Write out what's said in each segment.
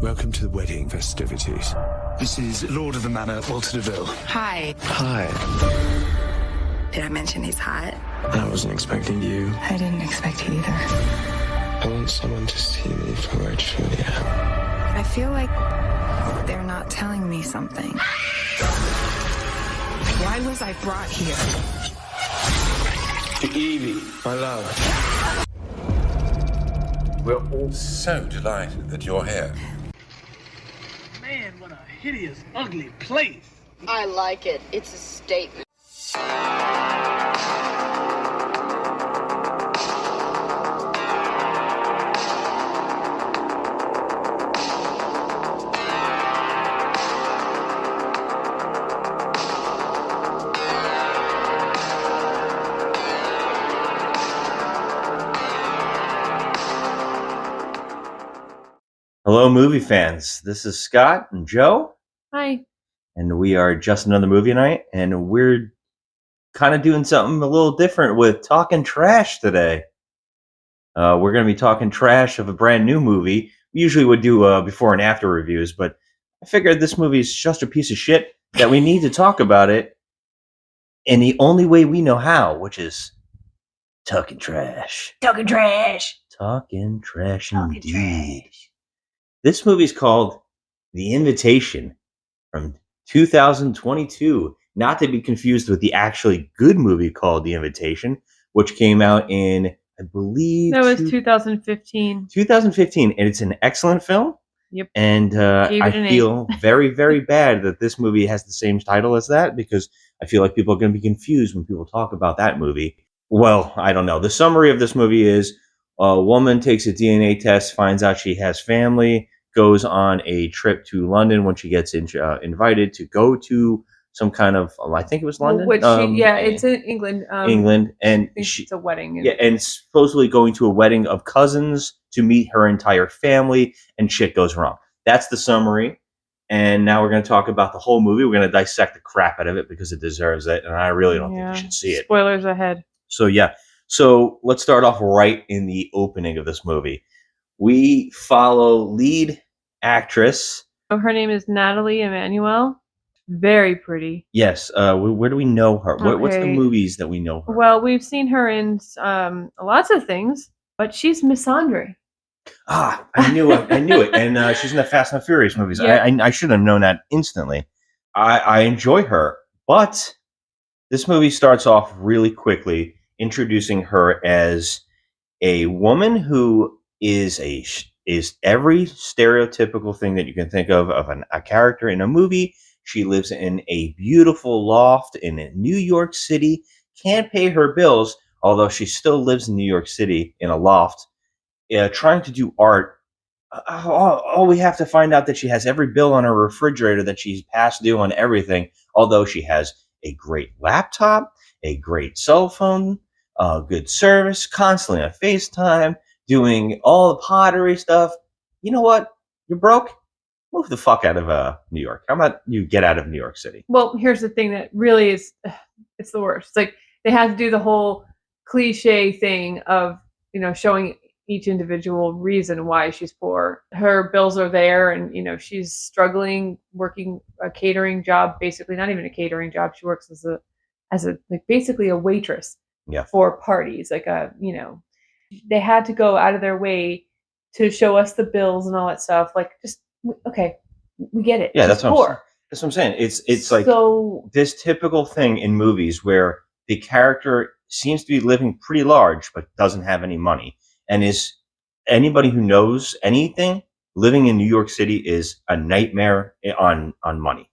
Welcome to the wedding festivities. This is Lord of the Manor, Walter Deville. Hi. Hi. Did I mention he's hot? I wasn't expecting you. I didn't expect it either. I want someone to see me for what I truly am. I feel like they're not telling me something. Why was I brought here? Evie, my love. We're all so delighted that you're here. Man, what a hideous, ugly place. I like it. It's a statement. Hello, movie fans. This is Scott and Joe. Hi. And we are just another movie night, and we're kind of doing something a little different with talking trash today. We're going to be talking trash of a brand new movie. We usually would do before and after reviews, but I figured this movie is just a piece of shit that we need to talk about it in the only way we know how, which is talking trash. Talking trash. Talking trash indeed. This movie's called The Invitation from 2022, not to be confused with the actually good movie called The Invitation, which came out in, I believe... That was 2015. 2015, and it's an excellent film. Yep. And I feel very, very bad that this movie has the same title as that, because I feel like people are going to be confused when people talk about that movie. Well, I don't know. The summary of this movie is a woman takes a DNA test, finds out she has family, goes on a trip to London when she gets invited to go to some kind of, I think it was London. It's in England. England, and it's a wedding. Yeah, and supposedly going to a wedding of cousins to meet her entire family, and shit goes wrong. That's the summary. And now we're going to talk about the whole movie. We're going to dissect the crap out of it because it deserves it, and I really don't think you should see it. Spoilers ahead. So yeah, so let's start off right in the opening of this movie. We follow lead actress. Oh, her name is Natalie Emmanuel. Very pretty. Yes. Where do we know her? Okay. What's the movies that we know her? Well, we've seen her in lots of things, but she's Miss Andre. Ah, I knew it. And she's in the Fast and Furious movies. Yeah. I should have known that instantly. I enjoy her, but this movie starts off really quickly introducing her as a woman who is every stereotypical thing that you can think of a character in a movie. She lives in a beautiful loft in New York City, can't pay her bills, although she still lives in New York City in a loft, trying to do art. We have to find out that she has every bill on her refrigerator, that she's past due on everything, although she has a great laptop, a great cell phone, good service, constantly on FaceTime, doing all the pottery stuff. You know what? You're broke? Move the fuck out of New York. How about you get out of New York City? Well, here's the thing that really is, it's the worst. It's like they have to do the whole cliche thing of, showing each individual reason why she's poor. Her bills are there, and, she's struggling working a catering job, basically not even a catering job. She works as a basically a waitress for parties. They had to go out of their way to show us the bills and all that stuff. Okay, we get it. Yeah, that's what I'm saying. It's like this typical thing in movies where the character seems to be living pretty large but doesn't have any money. And is anybody who knows anything, living in New York City is a nightmare on money.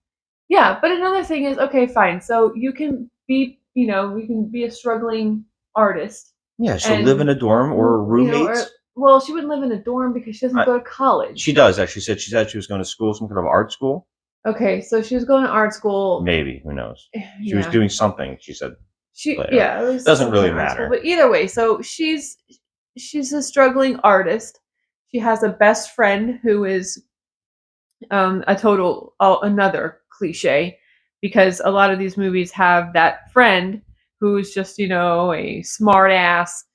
Yeah, but another thing is, okay, fine. So you can be, you can be a struggling artist. Yeah, she'll live in a dorm or roommates. Well, she wouldn't live in a dorm because she doesn't go to college. She does, actually. She said she was going to school, some kind of art school. Okay, so she was going to art school. Maybe, who knows? She was doing something, she said. It doesn't really matter. But either way, so she's a struggling artist. She has a best friend who is another cliche, because a lot of these movies have that friend who's just, a smart ass,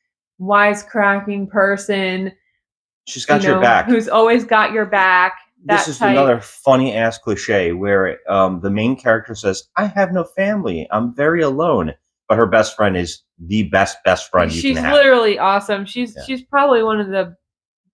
wisecracking person. She's got your back. Who's always got your back. this is another funny ass cliche where the main character says, "I have no family. I'm very alone." But her best friend is the best friend you can have. She's literally awesome. She's probably one of the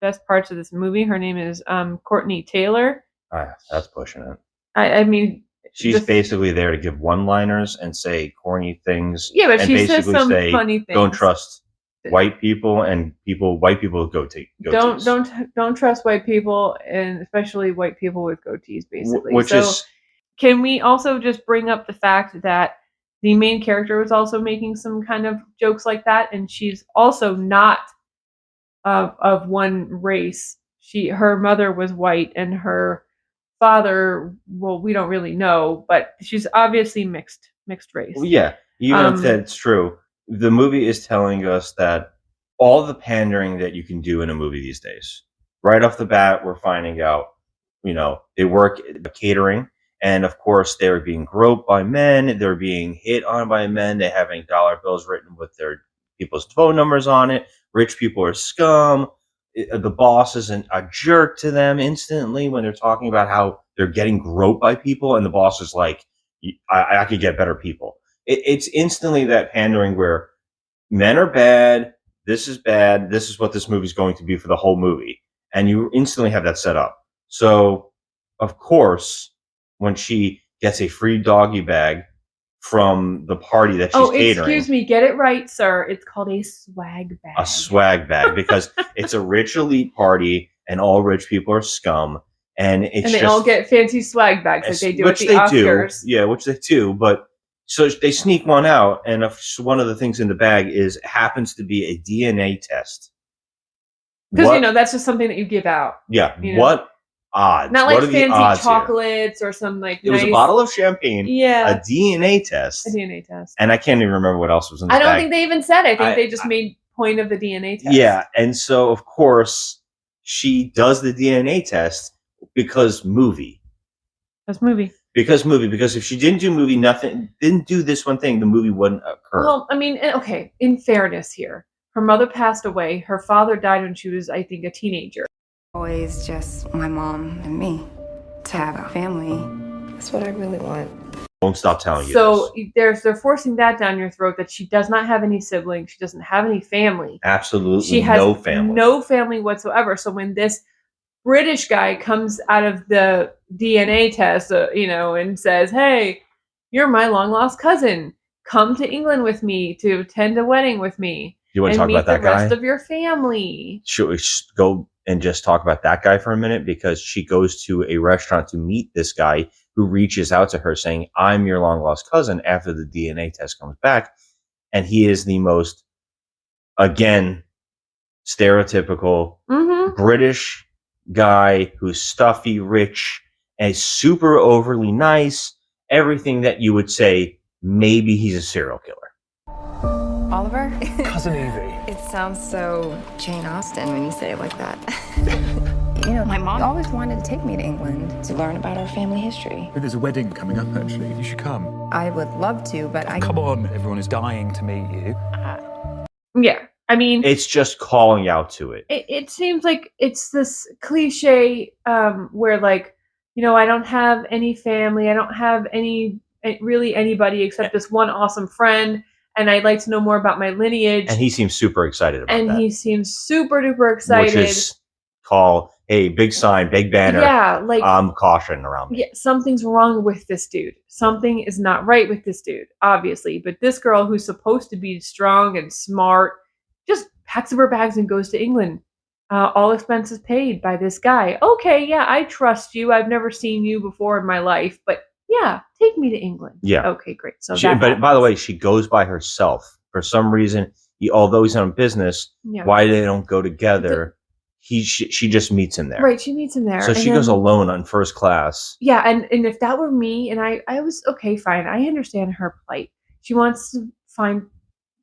best parts of this movie. Her name is Courtney Taylor. That's pushing it. I mean, she's basically there to give one-liners and say corny things. Yeah, but and she basically says some say, funny things. Don't trust white people, and white people with goatees. Don't trust white people, and especially white people with goatees, basically. Is. Can we also just bring up the fact that the main character was also making some kind of jokes like that, and she's also not of one race. Her mother was white, and her father, well, we don't really know, but she's obviously mixed race. Well, yeah, even if that's true, the movie is telling us that all the pandering that you can do in a movie these days, right off the bat, we're finding out, they work catering. And of course, they're being groped by men. They're being hit on by men. They're having dollar bills written with their people's phone numbers on it. Rich people are scum. The boss is a jerk to them instantly when they're talking about how they're getting groped by people. And the boss is like, I could get better people. It's instantly that pandering where men are bad. This is bad. This is what this movie's going to be for the whole movie. And you instantly have that set up. So, of course, when she gets a free doggy bag from the party that she's catering. Excuse me, get it right, sir. It's called a swag bag. A swag bag, because it's a rich elite party and all rich people are scum. And they all get fancy swag bags like they do at the Oscars. Yeah, which they do. But so they sneak one out, and one of the things in the bag happens to be a DNA test. Because, that's just something that you give out. Yeah, what odds? Not like fancy chocolates or some like. It was a bottle of champagne. Yeah. A DNA test. And I can't even remember what else was in the bag. I don't think they even said. I think they just made point of the DNA test. Yeah, and so of course she does the DNA test because movie. That's movie. Because if she didn't do this one thing, the movie wouldn't occur. Well, I mean, okay. In fairness, here, her mother passed away. Her father died when she was, I think, a teenager. Always just my mom and me. To have a family, that's what I really want. Won't stop telling you. So they're forcing that down your throat that she does not have any siblings. She doesn't have any family. Absolutely, she has no family. No family whatsoever. So when this British guy comes out of the DNA test, and says, "Hey, you're my long lost cousin. Come to England with me to attend a wedding with me. You want to talk about that guy? The rest of your family." Should we go and just talk about that guy for a minute? Because she goes to a restaurant to meet this guy who reaches out to her saying, "I'm your long lost cousin," after the DNA test comes back. And he is the most, again, stereotypical British guy who's stuffy, rich, and super overly nice. Everything that you would say, maybe he's a serial killer. Oliver? Cousin Evie. It sounds so Jane Austen when you say it like that. My mom always wanted to take me to England to learn about our family history. There's a wedding coming up, actually. You should come. I would love to, but Come on, everyone is dying to meet you. Yeah, I mean... It's just calling out to it. It seems like it's this cliche where, like, I don't have any family. I don't have really anybody except this one awesome friend. And I'd like to know more about my lineage. And he seems super excited about that. And he seems super duper excited. Which is hey, big sign, big banner. Yeah, like caution around me. Yeah, something's wrong with this dude. Something is not right with this dude, obviously. But this girl who's supposed to be strong and smart just packs up her bags and goes to England. All expenses paid by this guy. Okay, yeah, I trust you. I've never seen you before in my life, but yeah, take me to England. Yeah. Okay, great. So, but by the way, she goes by herself for some reason. Although he's on business, why they don't go together? She just meets him there. Right, she meets him there. So she goes alone on first class. Yeah, and if that were me, and I was okay, fine. I understand her plight. She wants to find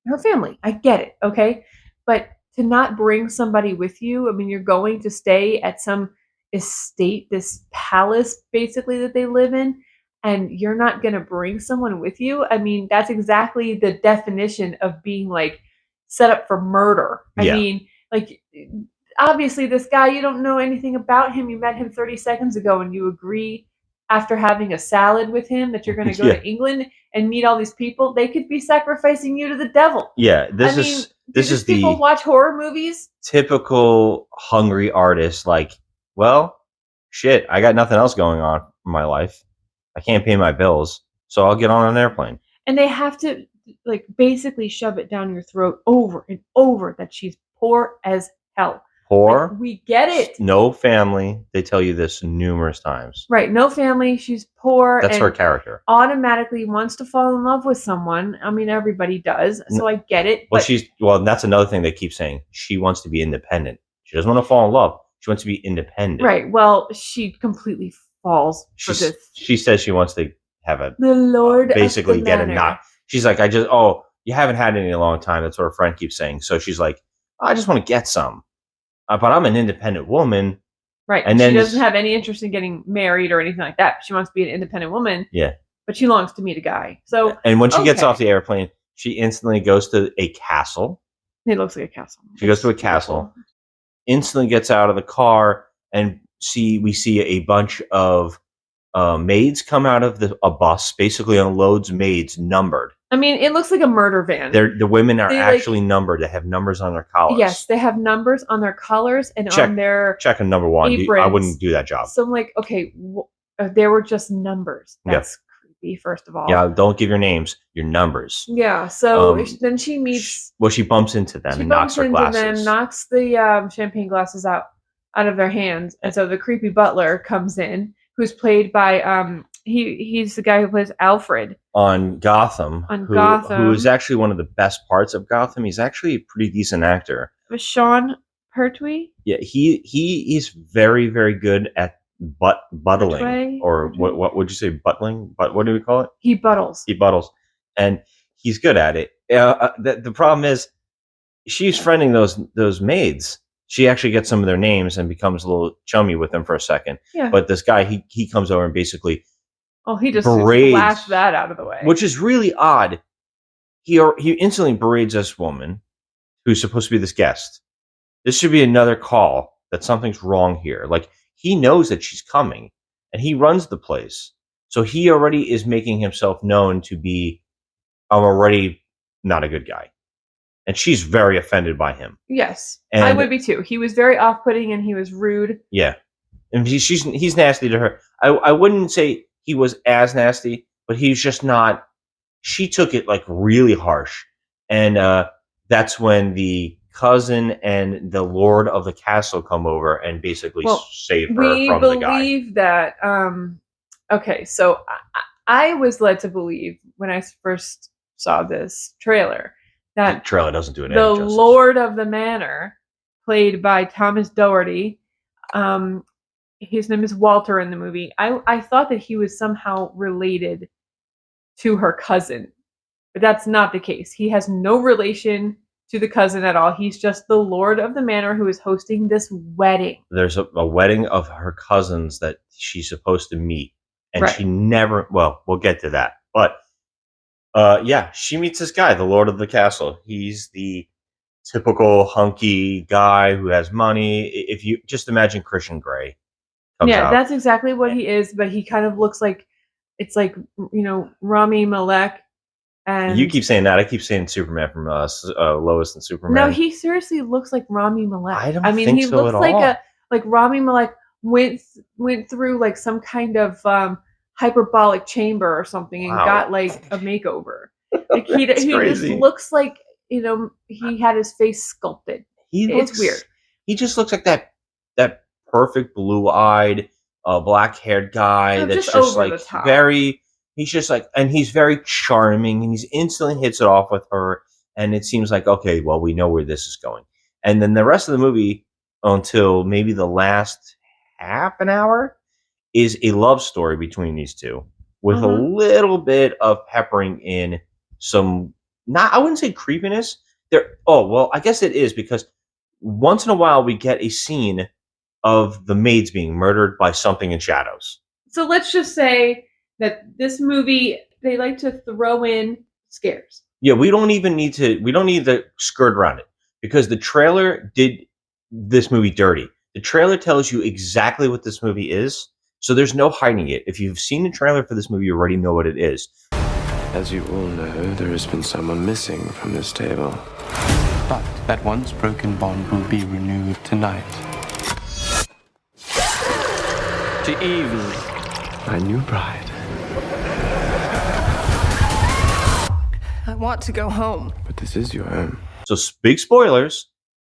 her family. I get it. Okay, but to not bring somebody with you, I mean, you're going to stay at some estate, this palace basically that they live in. And you're not going to bring someone with you. I mean, that's exactly the definition of being like set up for murder. I mean, like, obviously this guy, you don't know anything about him. You met him 30 seconds ago and you agree after having a salad with him that you're going to go to England and meet all these people. They could be sacrificing you to the devil. Yeah, this is people the watch horror movies? typical hungry artist. Like, well, shit, I got nothing else going on in my life. I can't pay my bills, so I'll get on an airplane. And they have to like basically shove it down your throat over and over that she's poor as hell. Poor. Like, we get it. No family. They tell you this numerous times. Right. No family. She's poor. That's and her character. Automatically wants to fall in love with someone. I mean, everybody does. So I get it. Well, that's another thing they keep saying. She wants to be independent. She doesn't want to fall in love. She wants to be independent. Right. Well, she completely falls for this. She says she wants to have the Lord basically of the get manor. a knock. She's like, you haven't had any in a long time. That's what her friend keeps saying. So she's like, I just want to get some. But I'm an independent woman. Right. And then she doesn't have any interest in getting married or anything like that. She wants to be an independent woman. Yeah. But she longs to meet a guy. So and when she gets off the airplane, she instantly goes to a castle. It looks like a castle. She goes to a castle, instantly gets out of the car, and we see a bunch of maids come out of a bus, basically unloads maids numbered. I mean, it looks like a murder van. The women are actually numbered. They have numbers on their collars. Yes, they have numbers on their collars and on their check a number one. aprons. I wouldn't do that job. So I'm like, okay, they were just numbers. That's creepy, first of all. Yeah, don't give your names, your numbers. Yeah, so then she meets... she bumps into them and knocks her glasses. Then knocks the champagne glasses out of their hands. And so the creepy butler comes in, who's played by... He's the guy who plays Alfred on Gotham. Who is actually one of the best parts of Gotham. He's actually a pretty decent actor. Sean Pertwee. Yeah, he's very, very good at buttling, or what would you say, buttling? But what do we call it? He buttles, and he's good at it. The problem is she's friending those maids. She actually gets some of their names and becomes a little chummy with them for a second. Yeah. But this guy, he comes over and basically. Oh, he just flashed that out of the way. Which is really odd. He instantly berates this woman who's supposed to be this guest. This should be another call that something's wrong here. Like, he knows that she's coming, and he runs the place. So he already is making himself known to be, I'm already not a good guy. And she's very offended by him. Yes, I would be too. He was very off-putting, and he was rude. Yeah. And he's nasty to her. I wouldn't say he was as nasty, but he's just not. She took it like really harsh, and that's when the cousin and the lord of the castle come over and basically save her from the guy. We believe that. Okay, so I was led to believe when I first saw this trailer that the trailer doesn't do it. The Lord of the Manor, played by Thomas Doherty. His name is Walter in the movie. I thought that he was somehow related to her cousin, but that's not the case. He has no relation to the cousin at all. He's just the Lord of the Manor who is hosting this wedding. There's a wedding of her cousins that she's supposed to meet, and she never. Well, we'll get to that, but she meets this guy, the Lord of the Castle. He's the typical hunky guy who has money. If you just imagine Christian Grey. That's exactly what he is, but he kind of looks like Rami Malek. And you keep saying that. I keep saying Superman from Lois and Superman. No, he seriously looks like Rami Malek. I mean, he looks like Rami Malek went through like some kind of hyperbolic chamber or something and got like a makeover. Like he just looks like he had his face sculpted. It's weird. He just looks like that perfect blue-eyed, black-haired guy that's just like very. He's just like, and he's very charming, and he's instantly hits it off with her, and it seems like, okay, well, we know where this is going. And then the rest of the movie, until maybe the last half an hour, is a love story between these two, with a little bit of peppering in some. I wouldn't say creepiness. I guess it is, because once in a while we get a scene of the maids being murdered by something in shadows. So let's just say that this movie, they like to throw in scares. Yeah, we don't need to skirt around it, because the trailer did this movie dirty. The trailer tells you exactly what this movie is, so there's no hiding it. If you've seen the trailer for this movie, you already know what it is. As you all know, there has been someone missing from this table. But that once broken bond will be renewed tonight. To Evie, My new bride. I want to go home. But this is your home. So big spoilers,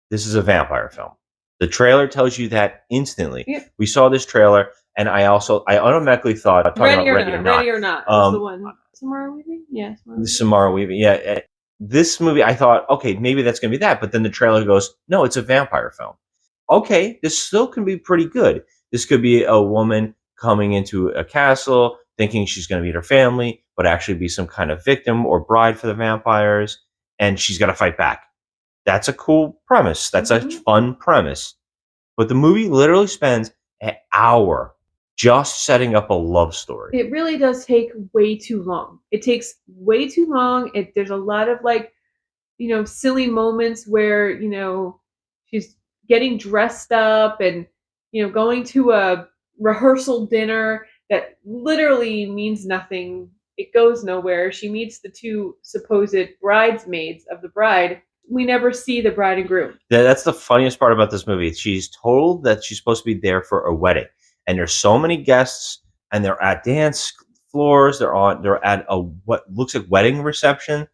this is a vampire film. The trailer tells you that instantly. Yep. We saw this trailer, and I automatically thought, Ready or Not. That's the one. Samara Weaving? Yeah. Samara Weaving. Yeah. This movie, I thought, okay, maybe that's going to be that. But then the trailer goes, no, it's a vampire film. Okay, this still can be pretty good. This could be a woman coming into a castle, thinking she's going to meet her family, but actually be some kind of victim or bride for the vampires, and she's got to fight back. That's a cool premise. That's a fun premise. But the movie literally spends an hour just setting up a love story. It really does take way too long. It takes way too long. There's a lot of silly moments where, she's getting dressed up and, going to a rehearsal dinner that literally means nothing. It goes nowhere. She meets the two supposed bridesmaids of the bride. We never see the bride and groom. That's the funniest part about this movie. She's told that she's supposed to be there for a wedding. And there's so many guests, and they're at dance floors. They're at a what looks like wedding reception,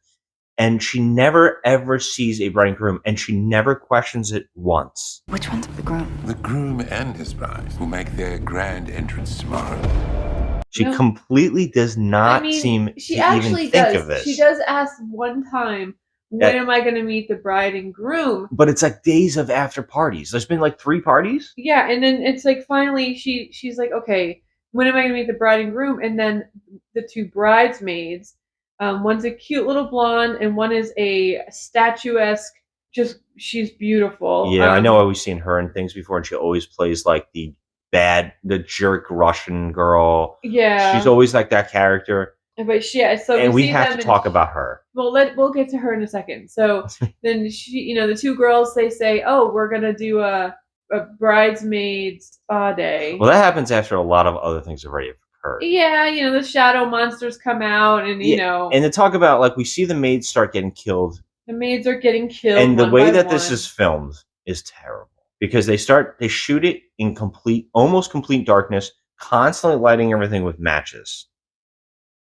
and she never ever sees a bride and groom, and she never questions it once. Which one's the groom? The groom and his bride will make their grand entrance tomorrow. She completely does not seem she to actually even think does. of this. She does ask one time, when am I going to meet the bride and groom? But it's like days of after parties. There's been like 3 parties. Yeah, and then it's like finally she's like, okay, when am I going to meet the bride and groom? And then the two bridesmaids, one's a cute little blonde and one is a statuesque. Just she's beautiful. Yeah, I know. We've seen her in things before, and she always plays like the jerk Russian girl. Yeah, she's always like that character. But so and we have to talk about her. Well, we'll get to her in a second. So then the two girls, they say, oh, we're gonna do a bridesmaid spa day. Well, that happens after a lot of other things have already occurred. Yeah, the shadow monsters come out, and and to talk about, like, we see the maids start getting killed. The maids are getting killed, and the way that this is filmed is terrible, because they shoot it in almost complete darkness, constantly lighting everything with matches.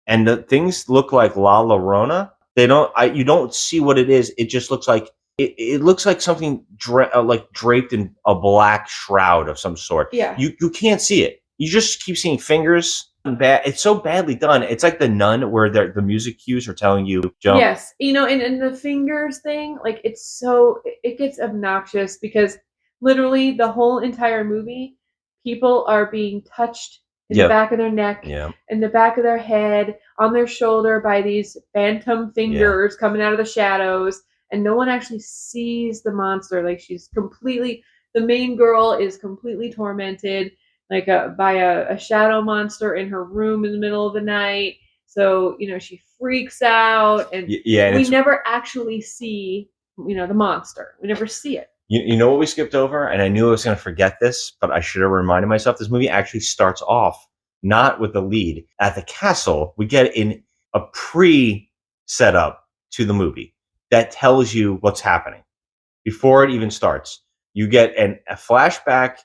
And the things look like La Llorona. You don't see what it is. It just looks like it looks like something draped in a black shroud of some sort. Yeah. You can't see it. You just keep seeing fingers. It's so badly done. It's like The Nun, where the music cues are telling you jump. Yes, and the fingers thing, like it gets obnoxious, because literally the whole entire movie, people are being touched in the back of their neck, in the back of their head, on their shoulder by these phantom fingers coming out of the shadows, and no one actually sees the monster. Like the main girl is completely tormented, like by a shadow monster in her room in the middle of the night. So she freaks out, and we never actually see the monster. We never see it. You know what we skipped over? And I knew I was going to forget this, but I should have reminded myself. This movie actually starts off not with the lead. At the castle, we get in a pre-setup to the movie that tells you what's happening. Before it even starts, you get a flashback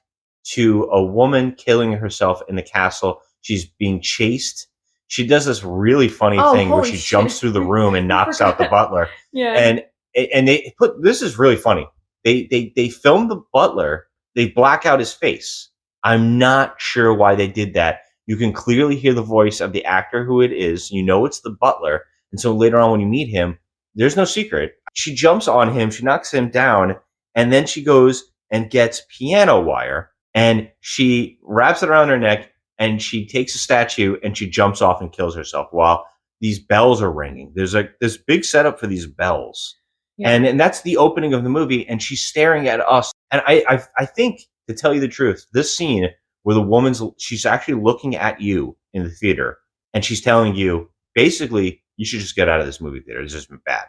to a woman killing herself in the castle. She's being chased. She does this really funny thing where she jumps through the room and knocks out the butler. Yeah. And this is really funny. They filmed the butler. They black out his face. I'm not sure why they did that. You can clearly hear the voice of the actor who it is. You know it's the butler. And so later on when you meet him, there's no secret. She jumps on him. She knocks him down. And then she goes and gets piano wire. And she wraps it around her neck. And she takes a statue and she jumps off and kills herself while these bells are ringing. There's this big setup for these bells. Yeah. And that's the opening of the movie, and she's staring at us. And I think, to tell you the truth, this scene where she's actually looking at you in the theater, and she's telling you, basically, you should just get out of this movie theater. It's just been bad.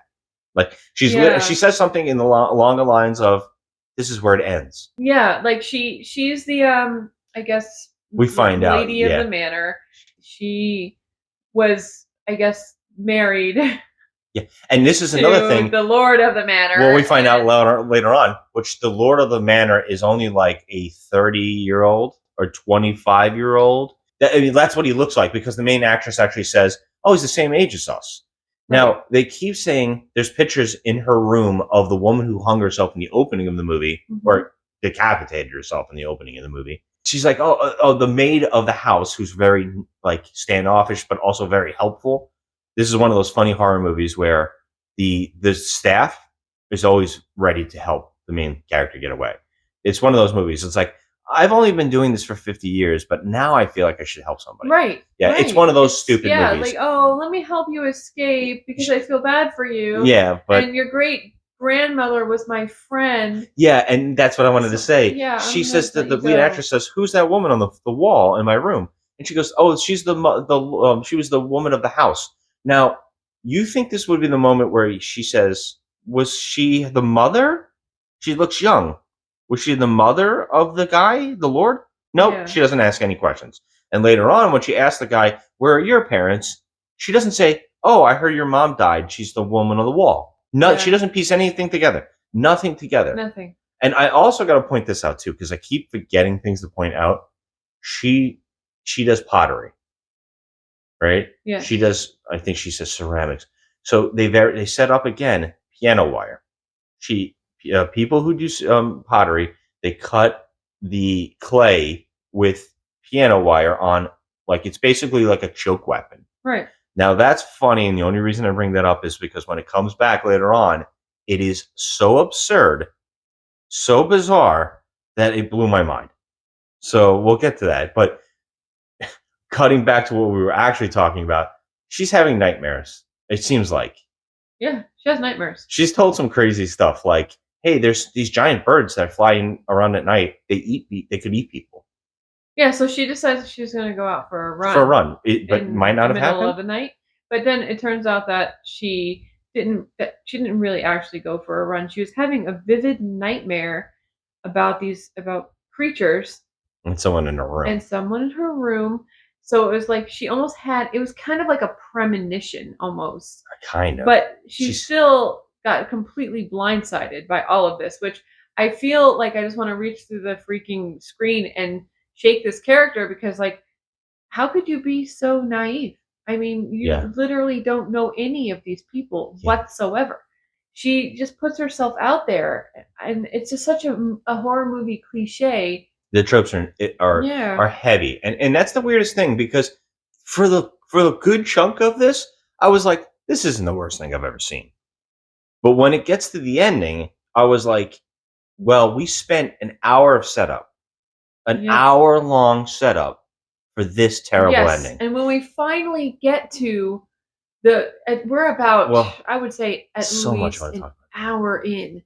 Like, she says something along the lines of, this is where it ends. Yeah, like she's the I guess We find out, lady of the manor. She was, I guess, married. Yeah, and this is another thing. The Lord of the Manor. Well, we find out later on, which the Lord of the Manor is only like a 30-year-old or 25-year-old. I mean, that's what he looks like, because the main actress actually says, "Oh, he's the same age as us." Right. Now, they keep saying there's pictures in her room of the woman who hung herself in the opening of the movie, or decapitated herself in the opening of the movie. She's like, oh, the maid of the house, who's very like standoffish but also very helpful. This is one of those funny horror movies where the staff is always ready to help the main character get away. It's one of those movies. It's like, I've only been doing this for 50 years, but now I feel like I should help somebody. Right. Yeah, right. It's one of those stupid movies. Yeah, like, oh, let me help you escape because I feel bad for you. Yeah, but... And your great grandmother was my friend. Yeah, and that's what I wanted to say. Yeah, she says that the lead actress says, "Who's that woman on the wall in my room?" And she goes, "Oh, she's she was the woman of the house." Now, you think this would be the moment where she says, "Was she the mother?" She looks young. Was she the mother of the guy, the Lord? Nope, yeah. She doesn't ask any questions. And later on, when she asks the guy, "Where are your parents?" she doesn't say, "Oh, I heard your mom died. She's the woman on the wall." No, yeah. She doesn't piece anything together. Nothing together. Nothing. And I also got to point this out too, because I keep forgetting things to point out. She does pottery, right? Yeah. She does. I think she says ceramics. So they set up again piano wire. People who do pottery, they cut the clay with piano wire on, like, it's basically like a choke weapon. Right. Now, that's funny, and the only reason I bring that up is because when it comes back later on, it is so absurd, so bizarre, that it blew my mind. So we'll get to that. But cutting back to what we were actually talking about, she's having nightmares, it seems like. Yeah, she has nightmares. She's told some crazy stuff like, hey, there's these giant birds that fly around at night. They could eat people. Yeah, so she decides she's going to go out for a run. But it might not have happened. Middle of the night. But then it turns out that she didn't really actually go for a run. She was having a vivid nightmare about creatures. And someone in her room. So it was like she almost had, it was kind of like a premonition almost. Kind of. But she still got completely blindsided by all of this, which I feel like I just want to reach through the freaking screen and shake this character, because, like, how could you be so naive? I mean, you literally don't know any of these people whatsoever. She just puts herself out there, and it's just such a horror movie cliche. The tropes are heavy, and that's the weirdest thing, because for the good chunk of this, I was like, this isn't the worst thing I've ever seen. But when it gets to the ending, I was like, well, we spent an hour of setup. An hour-long setup for this terrible ending. And when we finally get to we're about, I would say, at least an hour in.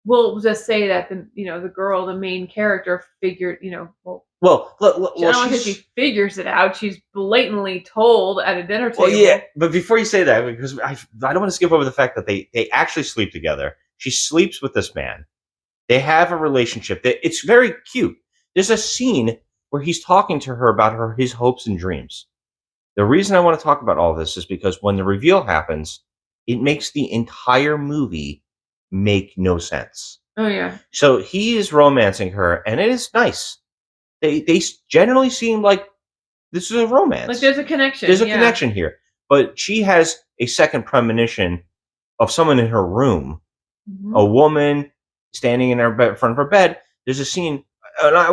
We'll just say that the girl, the main character, figured, I don't want to say she figures it out. She's blatantly told at a dinner table. Well, yeah, but before you say that, because I don't want to skip over the fact that they actually sleep together. She sleeps with this man. They have a relationship. It's very cute. There's a scene where he's talking to her about his hopes and dreams. The reason I want to talk about all this is because when the reveal happens, it makes the entire movie make no sense. Oh, yeah. So he is romancing her, and it is nice. They generally seem like this is a romance. Like there's a connection. There's a connection here. But she has a second premonition of someone in her room. Mm-hmm. A woman standing in front of her bed. There's a scene...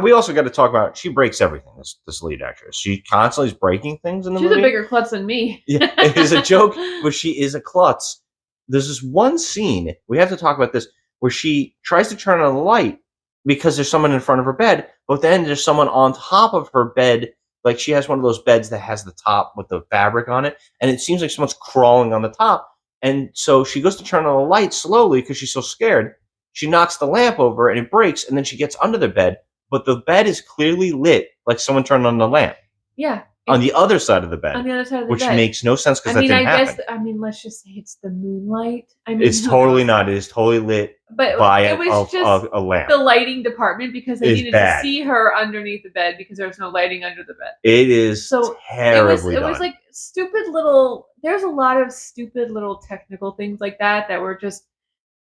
we also got to talk about, she breaks everything, this lead actress. She constantly is breaking things in the movie. She's a bigger klutz than me. Yeah, it is a joke, but she is a klutz. There's this one scene, we have to talk about this, where she tries to turn on the light because there's someone in front of her bed, but then there's someone on top of her bed. Like, she has one of those beds that has the top with the fabric on it, and it seems like someone's crawling on the top. And so she goes to turn on the light slowly because she's so scared. She knocks the lamp over, and it breaks, and then she gets under the bed. But the bed is clearly lit, like someone turned on the lamp. Yeah. On the other side of the bed. On the other side of the bed. Which bed. makes no sense because that didn't happen. Let's just say it's the moonlight. It's totally not. It is totally lit but by it was just a lamp. the lighting department because they Is needed bad. to see her underneath the bed because there was no lighting under the bed. It is So terribly it was done. like stupid little. There's a lot of stupid little technical things like that were just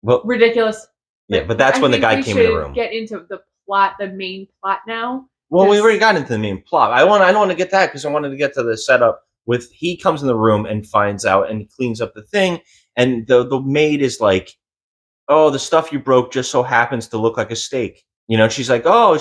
ridiculous. Yeah, but that's when the guy came in the room. Get into the plot, the main plot now. Well, we already got into the main plot. I don't want to get that because I wanted to get to the setup with he comes in the room and finds out and he cleans up the thing, and the maid is like, "Oh, the stuff you broke just so happens to look like a steak." You know, she's like, "Oh,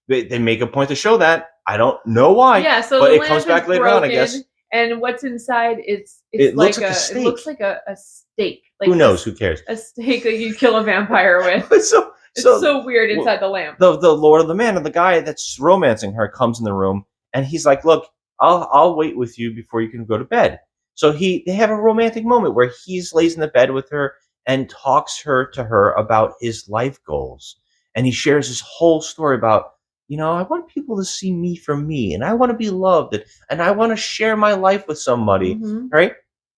they make a point to show that. I don't know why." Yeah, so but the it comes back later on, I guess. And what's inside is it looks like a steak. It looks like a steak. Like who knows? Who cares? A steak that you kill a vampire with. It's so weird inside the lamp. The Lord of the Man and the guy that's romancing her comes in the room and he's like, "Look, I'll wait with you before you can go to bed." So they have a romantic moment where he lays in the bed with her and talks to her about his life goals, and he shares his whole story about, I want people to see me for me, and I want to be loved, and I want to share my life with somebody. Mm-hmm. Right?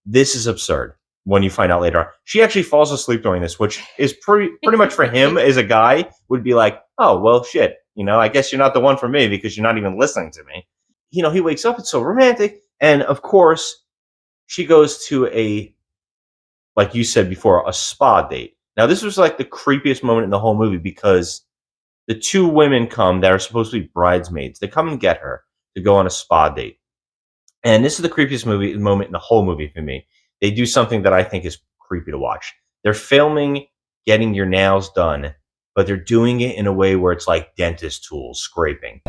This is absurd. When you find out later on, she actually falls asleep during this, which is pretty much for him as a guy would be like, "Oh, well, shit. I guess you're not the one for me because you're not even listening to me." He wakes up. It's so romantic. And of course, she goes to like you said before, a spa date. Now, this was like the creepiest moment in the whole movie because the two women come that are supposed to be bridesmaids. They come and get her to go on a spa date. And this is the creepiest moment in the whole movie for me. They do something that I think is creepy to watch. They're filming getting your nails done, but they're doing it in a way where it's like dentist tools scraping.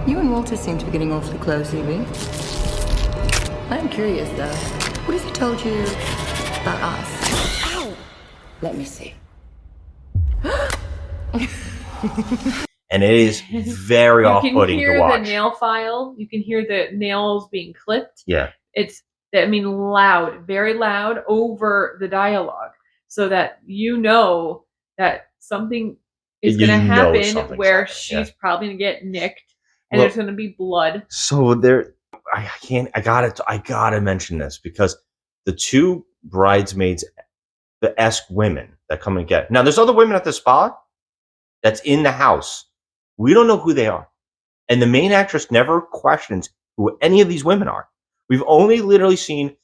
You and Walter seem to be getting awfully close, Evie. I'm curious, though. What has he told you about us? Ow! Let me see. And it is very off-putting to watch. You can hear the nail file. You can hear the nails being clipped. Yeah. It's loud, very loud over the dialogue, so that that something is going to happen where she's probably going to get nicked and there's going to be blood. So I gotta mention this because the two bridesmaids, the esque women that come and get. Now, there's other women at the spa that's in the house. We don't know who they are. And the main actress never questions who any of these women are. We've only literally seen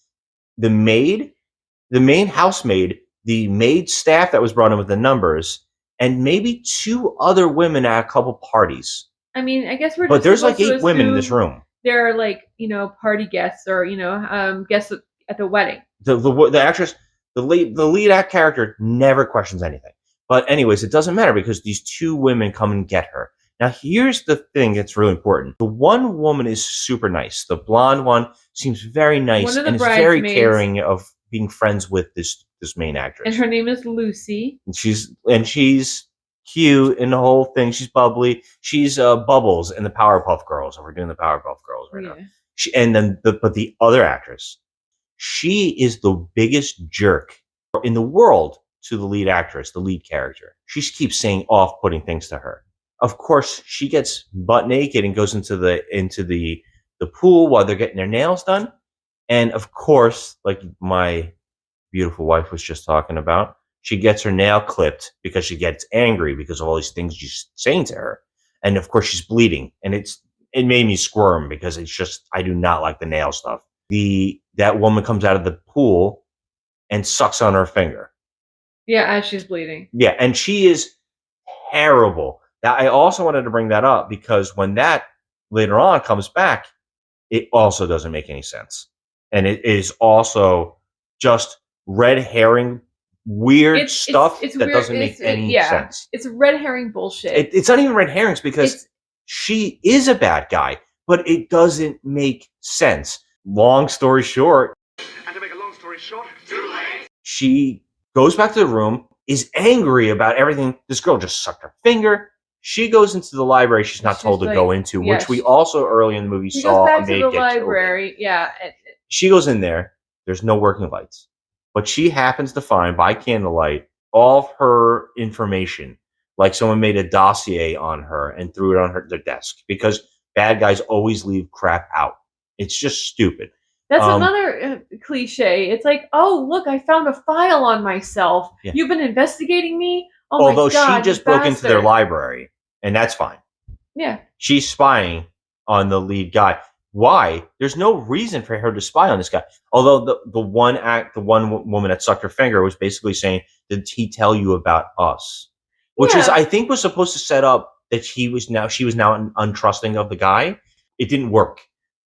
the maid, the main housemaid, the maid staff that was brought in with the numbers, and maybe two other women at a couple parties. I mean, I guess But there's like 8 women in this room. They're like, party guests or, guests at the wedding. The actress, the lead act character never questions anything. But anyways, it doesn't matter because these two women come and get her. Now, here's the thing that's really important. The one woman is super nice. The blonde one seems very nice and is very caring of being friends with this main actress. And her name is Lucy. And she's cute in the whole thing. She's bubbly. She's Bubbles in the Powerpuff Girls. And we're doing the Powerpuff Girls right now. But the other actress, she is the biggest jerk in the world to the lead actress, the lead character. She keeps saying off-putting things to her. Of course, she gets butt naked and goes into the pool while they're getting their nails done. And of course, like my beautiful wife was just talking about, she gets her nail clipped because she gets angry because of all these things she's saying to her. And of course, she's bleeding. And it made me squirm because I do not like the nail stuff. That woman comes out of the pool and sucks on her finger. Yeah, as she's bleeding. Yeah, and she is terrible. Now, I also wanted to bring that up because when that later on comes back, it also doesn't make any sense. And it is also just red herring, weird stuff that doesn't make any sense. It's red herring bullshit. It's not even red herrings because she is a bad guy, but it doesn't make sense. Long story short. And to make a long story short, too late. She goes back to the room, is angry about everything. This girl just sucked her finger. She goes into the library she's not told to go into, which we also early in the movie saw a maid get killed. Library, yeah. She goes in there. There's no working lights. But she happens to find, by candlelight, all of her information. Like someone made a dossier on her and threw it on their desk. Because bad guys always leave crap out. It's just stupid. That's another cliche. It's like, oh, look, I found a file on myself. Yeah. You've been investigating me? Oh my Although God, she just you broke into their bastard. library, and that's fine. Yeah. She's spying on the lead guy. Why? There's no reason for her to spy on this guy. Although the one woman that sucked her finger was basically saying, "Did he tell you about us?" Which is, Yeah. I think, was supposed to set up that she was now untrusting of the guy. It didn't work,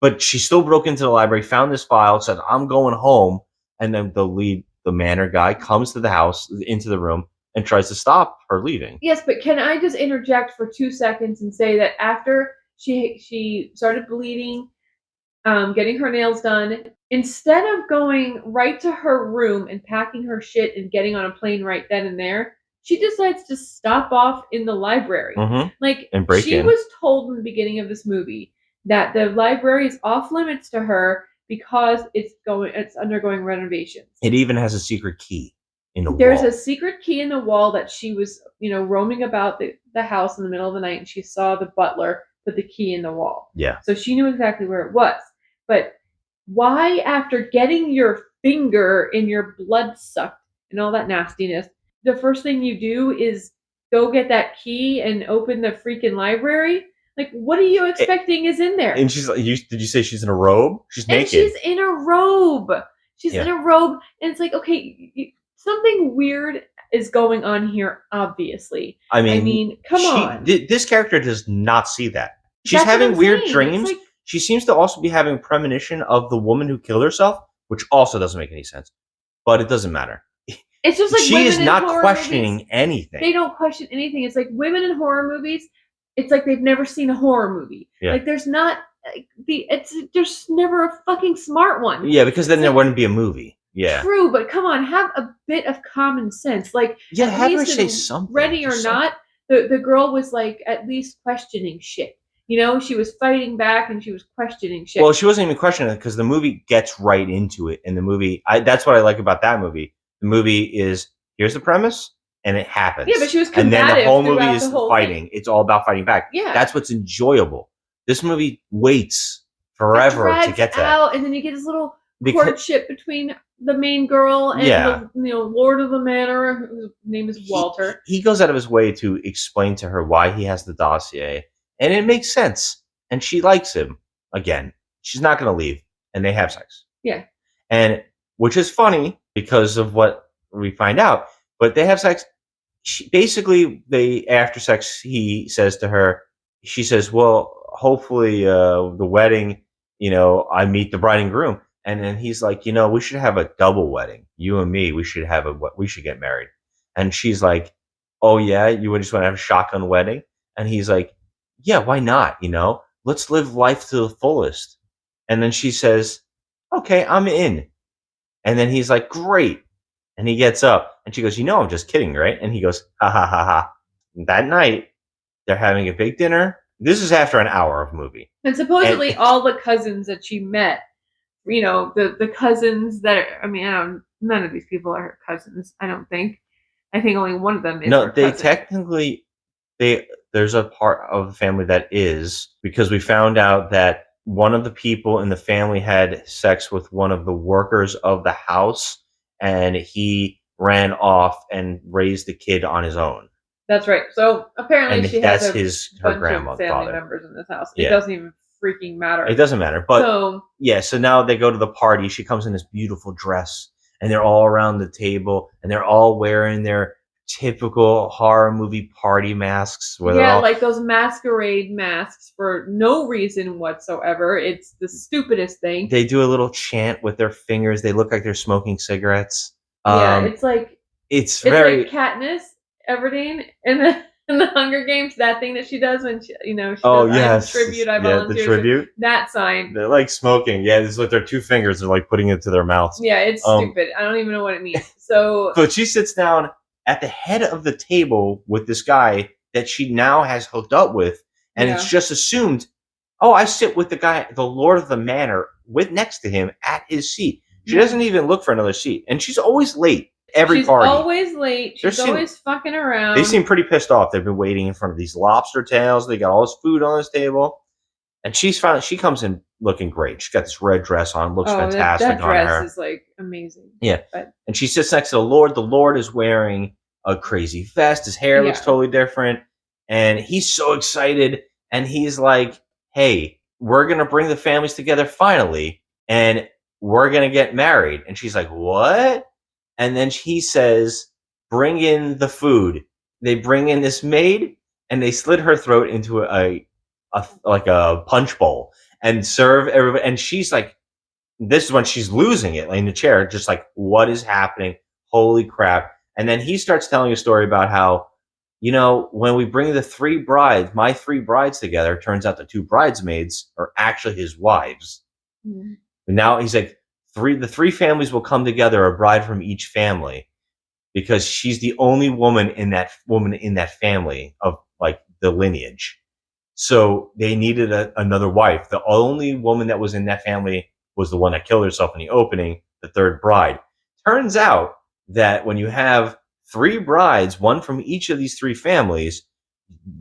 but she still broke into the library, found this file, said, "I'm going home," and then the manor guy comes to the house, into the room, and tries to stop her leaving. Yes, but can I just interject for 2 seconds and say that after she started bleeding, getting her nails done, instead of going right to her room and packing her shit and getting on a plane right then and there, she decides to stop off in the library. Mhm. Like, And break she in. was told in the beginning of this movie that the library is off limits to her because it's undergoing renovations. It even has a secret key in the There's wall. a secret key in the wall that she was, roaming about the house in the middle of the night, and she saw the butler put the key in the wall. Yeah. So she knew exactly where it was. But why, after getting your finger in your blood sucked and all that nastiness, the first thing you do is go get that key and open the freaking library? Like, what are you expecting is in there? And she's like, did you say she's in a robe? She's naked. And she's in a robe. She's in a robe, and it's like, okay, something weird is going on here, obviously. I mean, come on. This character does not see that. She's That's what having I'm weird saying. dreams. It's like, She seems to also be having premonition of the woman who killed herself, which also doesn't make any sense. But it doesn't matter. it's just like She women is in not horror questioning movies. anything. They don't question anything. It's like women in horror movies. It's like they've never seen a horror movie. Yeah. Like there's not there's never a fucking smart one. Yeah, because then there wouldn't be a movie. Yeah. True, but come on, have a bit of common sense. Like, Yeah, at have her least say in something. Ready or Just not, the girl was like at least questioning shit. She was fighting back and she was questioning shit. Well, she wasn't even questioning it because the movie gets right into it. And the movie, that's what I like about that movie. The movie is, here's the premise, and it happens. Yeah, but she was and then the combative whole movie throughout is the whole fighting. thing. It's all about fighting back. Yeah. That's what's enjoyable. This movie waits It forever to drags get to that. out, and then you get this little Because- courtship between the main girl and the Lord of the Manor, whose name is Walter. He goes out of his way to explain to her why he has the dossier, and it makes sense. And she likes him. Again, she's not going to leave, and they have sex. Yeah. And which is funny because of what we find out. But they have sex. After sex, he says to her, she says, well, hopefully the wedding, I meet the bride and groom. And then he's like, we should have a double wedding. You and me, we should get married. And she's like, oh yeah, you would just want to have a shotgun wedding? And he's like, yeah, why not? Let's live life to the fullest. And then she says, okay, I'm in. And then he's like, great. And he gets up and she goes, I'm just kidding, right? And he goes, ha ha ha ha. That night, they're having a big dinner. This is after an hour of movie. And supposedly all the cousins that she met, the cousins that none of these people are her cousins, I don't think. I think only one of them is her cousin. Technically, there's a part of the family that is, because we found out that one of the people in the family had sex with one of the workers of the house, and he ran off and raised the kid on his own. That's right. So apparently she has her bunch grandmother, of family father. members in this house. Yeah. It doesn't even freaking matter. It doesn't matter. But so now they go to the party. She comes in this beautiful dress, and they're all around the table, and they're all wearing their typical horror movie party masks. Like those masquerade masks for no reason whatsoever. It's the stupidest thing. They do a little chant with their fingers. They look like they're smoking cigarettes. It's like very like Katniss Everdeen in the Hunger Games. That thing that she does when she does tribute. I volunteer. The tribute. That sign. They're like smoking. Yeah, it's like their two fingers are like putting it to their mouths. Yeah, it's stupid. I don't even know what it means. So, but she sits down at the head of the table with this guy that she now has hooked up with, and it's just assumed, I sit with the guy, the Lord of the Manor, next to him at his seat. She doesn't even look for another seat, and she's always late. Every party. She's always late. She's always fucking around. They seem pretty pissed off. They've been waiting in front of these lobster tails. They got all this food on this table, and she comes in looking great. She's got this red dress on, looks fantastic that on her. That dress is like amazing. Yeah, and she sits next to the Lord. The Lord is wearing a crazy vest. His hair looks Yeah. totally different. And he's so excited. And he's like, hey, we're going to bring the families together finally. And we're going to get married. And she's like, what? And then he says, bring in the food. They bring in this maid and they slit her throat into a punch bowl and serve everybody. And she's like, this is when she's losing it, like in the chair, just like, what is happening? Holy crap. And then he starts telling a story about how, you know, when we bring my three brides together, it turns out the two bridesmaids are actually his wives. Mm-hmm. And now he's like, the three families will come together, a bride from each family, because she's the only woman in that family of like the lineage. So they needed another wife. The only woman that was in that family was the one that killed herself in the opening, the third bride. Turns out that when you have three brides, one from each of these three families,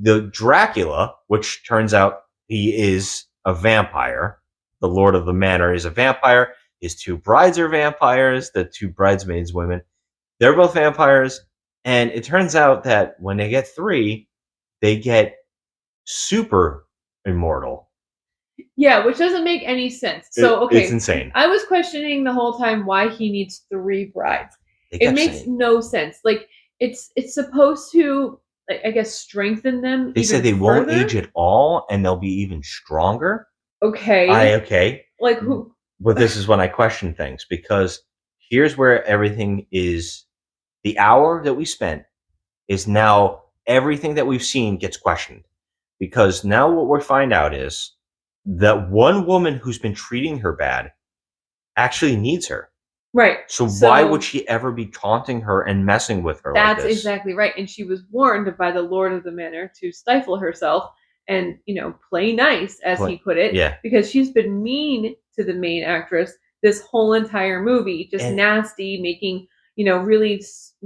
the Dracula, which turns out he is a vampire, the Lord of the Manor is a vampire, his two brides are vampires, the two bridesmaids women, they're both vampires, and it turns out that when they get three, they get super immortal. Yeah, which doesn't make any sense. So, okay. It's insane. I was questioning the whole time why he needs three brides. It makes no sense. Like, it's supposed to, like, I guess, strengthen them. They said they won't age at all, and they'll be even stronger. Okay. Okay. Like, who? But this is when I question things, because here's where everything is. The hour that we spent is now everything that we've seen gets questioned. Because now what we find out is that one woman who's been treating her bad actually needs her. Right. So why would she ever be taunting her and messing with her like this? That's exactly right. And she was warned by the Lord of the Manor to stifle herself and, you know, play nice, as he put it. Yeah. Because she's been mean to the main actress this whole entire movie. Just nasty, making, you know, really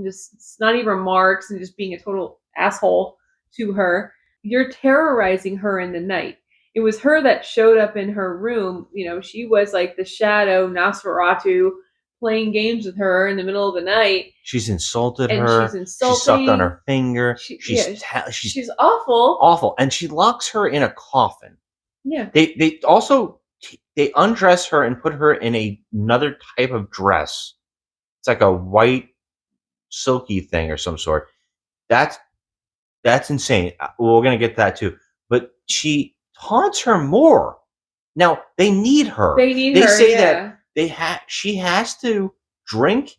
just snotty remarks and just being a total asshole to her. You're terrorizing her in the night. It was her that showed up in her room. You know, she was like the shadow Nosferatu playing games with her in the middle of the night. She's insulted her. She's insulting. She sucked on her finger. She's awful. Awful. And she locks her in a coffin. Yeah. They also undress her and put her in another type of dress. It's like a white silky thing or some sort. That's insane. Well, we're going to get to that too. But she taunts her more. Now, they need her. They say that she has to drink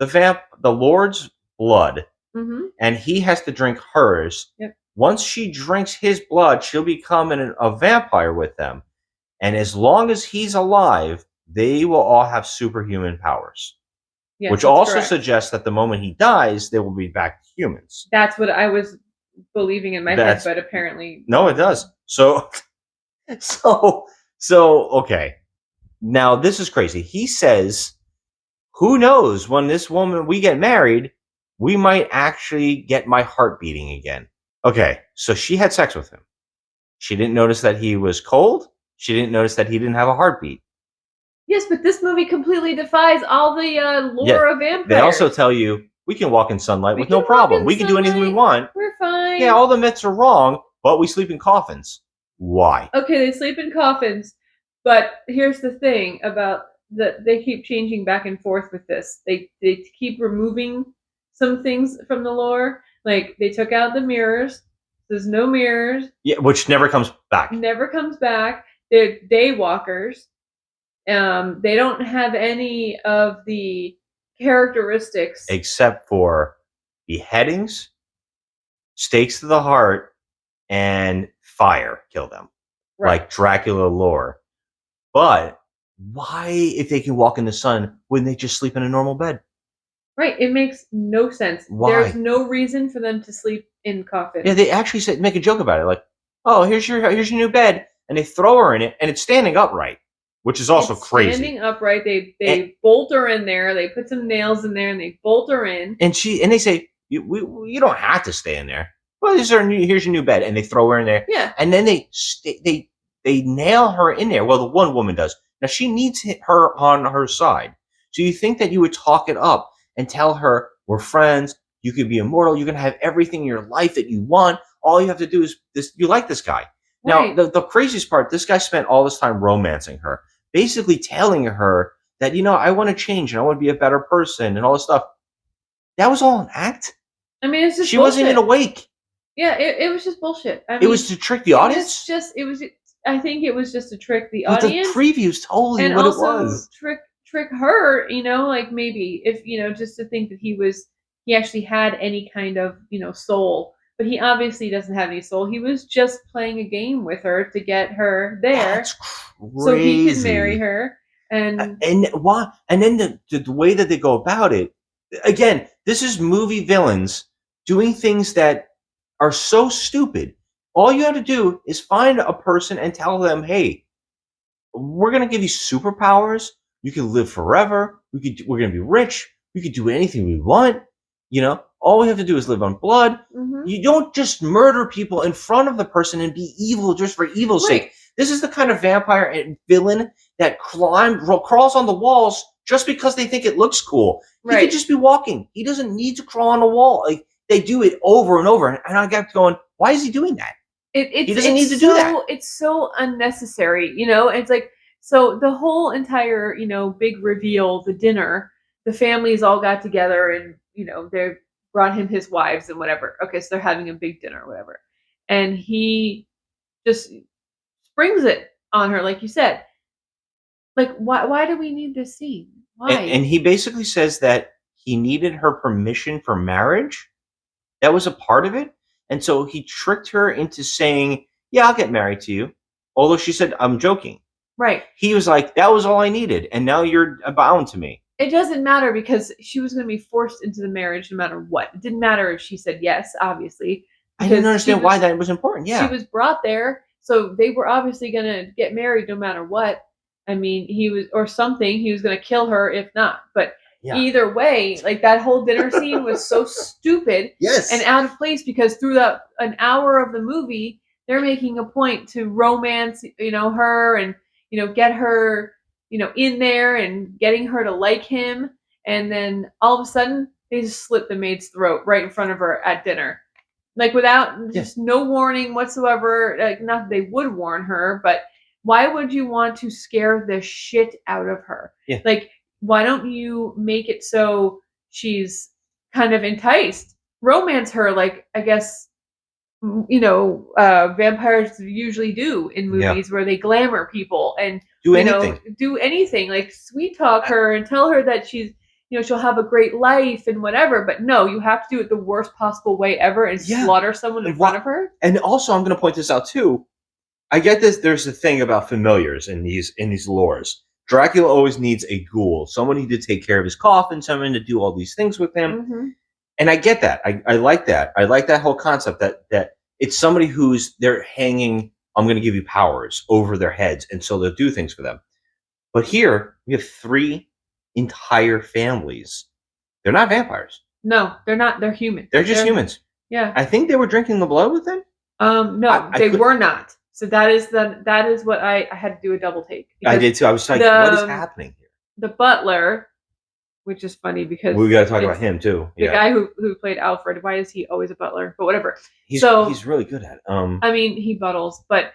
the Lord's blood, and he has to drink hers. Yep. Once she drinks his blood, she'll become a vampire with them. And as long as he's alive, they will all have superhuman powers. Yes, which also suggests that the moment he dies, they will be back to humans. That's what I was believing in my head, but apparently... No, it does. So, okay. Now, this is crazy. He says, who knows, when we get married, we might actually get my heart beating again. Okay, so she had sex with him. She didn't notice that he was cold. She didn't notice that he didn't have a heartbeat. Yes, but this movie completely defies all the lore of vampires. They also tell you, we can walk in sunlight with no problem. We can do anything we want. We're fine. Yeah, all the myths are wrong, but we sleep in coffins. Why? Okay, they sleep in coffins. But here's the thing about they keep changing back and forth with this. They keep removing some things from the lore. Like, they took out the mirrors. There's no mirrors. Yeah, which never comes back. Never comes back. They're daywalkers. They don't have any of the characteristics. Except for beheadings, stakes to the heart, and fire kill them. Right. Like Dracula lore. But why, if they can walk in the sun, wouldn't they just sleep in a normal bed? Right. It makes no sense. Why? There's no reason for them to sleep in coffins. Yeah, they actually make a joke about it. Like, oh, here's your new bed. And they throw her in it, and it's standing upright. Which is also crazy. Standing upright, they bolt her in there. They put some nails in there, and they bolt her in. And they say, you don't have to stay in there. Well, here's your new bed, and they throw her in there. Yeah. And then they nail her in there. Well, the one woman does. Now she needs her on her side. So you think that you would talk it up and tell her we're friends, You could be immortal. You can have everything in your life that you want. All you have to do is this. You like this guy. Now, the craziest part, this guy spent all this time romancing her, basically telling her that, I want to change and I want to be a better person and all this stuff. That was all an act. I mean, it's just she bullshit. wasn't even awake. Yeah, it was just bullshit. I mean, it was to trick the audience. I think it was just to trick the But audience. the previews told you and what also it was. trick her, like maybe if, just to think that he actually had any kind of, soul. But he obviously doesn't have any soul. He was just playing a game with her to get her there. That's crazy. So he could marry her. And why? And then the way that they go about it, again, this is movie villains doing things that are so stupid. All you have to do is find a person and tell them, hey, we're going to give you superpowers. You can live forever. We're going to be rich. We could do anything we want. All we have to do is live on blood. Mm-hmm. You don't just murder people in front of the person and be evil just for evil's sake. This is the kind of vampire and villain that crawls on the walls just because they think it looks cool. He could just be walking. He doesn't need to crawl on a wall. Like, they do it over and over. And I kept going, why is he doing that? He doesn't need to do that. It's so unnecessary, It's like, so the whole entire, big reveal, the dinner, the families all got together and, they brought him his wives and whatever. Okay, so they're having a big dinner or whatever. And he just springs it on her, like you said. Like, why do we need this scene? Why? And he basically says that he needed her permission for marriage. That was a part of it. And so he tricked her into saying, yeah, I'll get married to you. Although she said, I'm joking. Right. He was like, that was all I needed. And now you're bound to me. It doesn't matter because she was going to be forced into the marriage no matter what. It didn't matter if she said yes, obviously. I didn't understand why that was important. Yeah. She was brought there. So they were obviously going to get married no matter what. I mean, he was going to kill her if not. But either way, like that whole dinner scene was so stupid and out of place because throughout an hour of the movie, they're making a point to romance, her and, get her, in there and getting her to like him. And then all of a sudden they just slit the maid's throat right in front of her at dinner. Like without just no warning whatsoever. Like not that they would warn her, but why would you want to scare the shit out of her? Yeah. Like, why don't you make it so she's kind of enticed? Romance her like, I guess, vampires usually do in movies where they glamour people and do anything. Like sweet talk her and tell her that she's, she'll have a great life and whatever. But no, you have to do it the worst possible way ever and slaughter someone in front of her. And also, I'm going to point this out too. I get this. There's a thing about familiars in these lores. Dracula always needs a ghoul, someone to take care of his coffin, someone to do all these things with him. Mm-hmm. And I get that. I like that. I like that whole concept that it's somebody they're hanging, I'm going to give you powers over their heads. And so they'll do things for them. But here we have 3 entire families. They're not vampires. No, they're not. They're human. They're just humans. Yeah. I think they were drinking the blood with them. No, they were not. So that is what I had to do a double take. I did too. I was like, what is happening here? The butler, which is funny because we got to talk about him too. The guy who played Alfred. Why is he always a butler? But whatever. He's really good at it. I mean, he buttles, but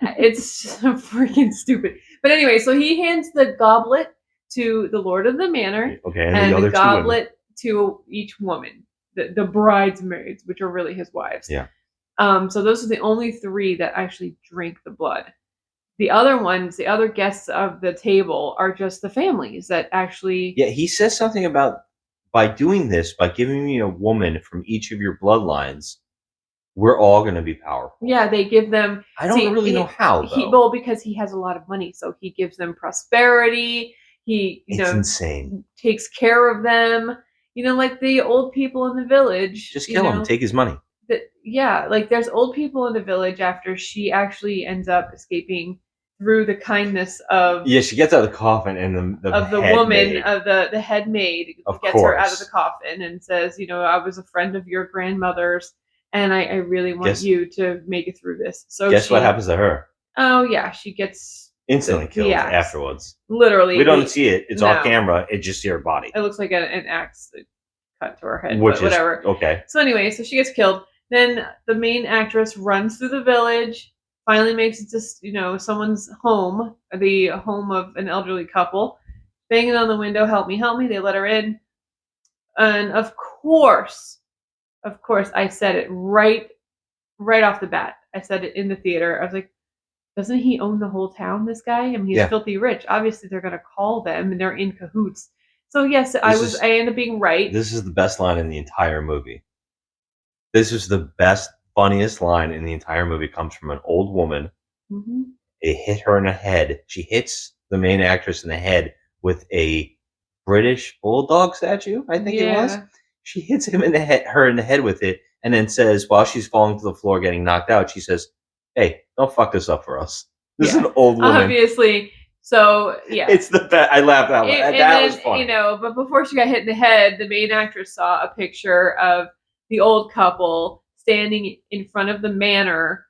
it's so freaking stupid. But anyway, so he hands the goblet to the Lord of the Manor. Okay, and the goblet to each woman, the bridesmaids, which are really his wives. Yeah. So those are the only 3 that actually drink the blood. The other ones, the other guests of the table are just the families that actually... Yeah, he says something about by doing this, by giving me a woman from each of your bloodlines, we're all going to be powerful. Yeah, they give them... I don't really know how, though. Because he has a lot of money, so he gives them prosperity. He, it's insane. Takes care of them. Like the old people in the village. Just kill him. Take his money. Like there's old people in the village after she actually ends up escaping through the kindness of she gets out of the coffin and the head maid gets her out of the coffin and says, I was a friend of your grandmother's and I really want you to make it through this. So guess what happens to her? Oh yeah, she gets instantly killed afterwards. Literally, we don't see it. It's off camera. It just see her body. It looks like an axe cut to her head, Which but whatever. is okay. So anyway, so she gets killed. Then the main actress runs through the village, finally makes it to someone's home, the home of an elderly couple, banging on the window, help me. They let her in, and of course, I said it right off the bat. I said it in the theater. I was like, doesn't he own the whole town, this guy? I mean, he's filthy rich. Obviously, they're going to call them, and they're in cahoots. So yes, I ended up being right. This is the best line in the entire movie. This is the best, funniest line in the entire movie. Comes from an old woman. Mm-hmm. It hit her in the head. She hits the main actress in the head with a British bulldog statue, I think it was. She hits her in the head with it, and then says, while she's falling to the floor getting knocked out, she says, "Hey, don't fuck this up for us." This is an old woman. Obviously. So, yeah. It's the best. I laughed out loud. That was funny. But before she got hit in the head, the main actress saw a picture of the old couple standing in front of the manor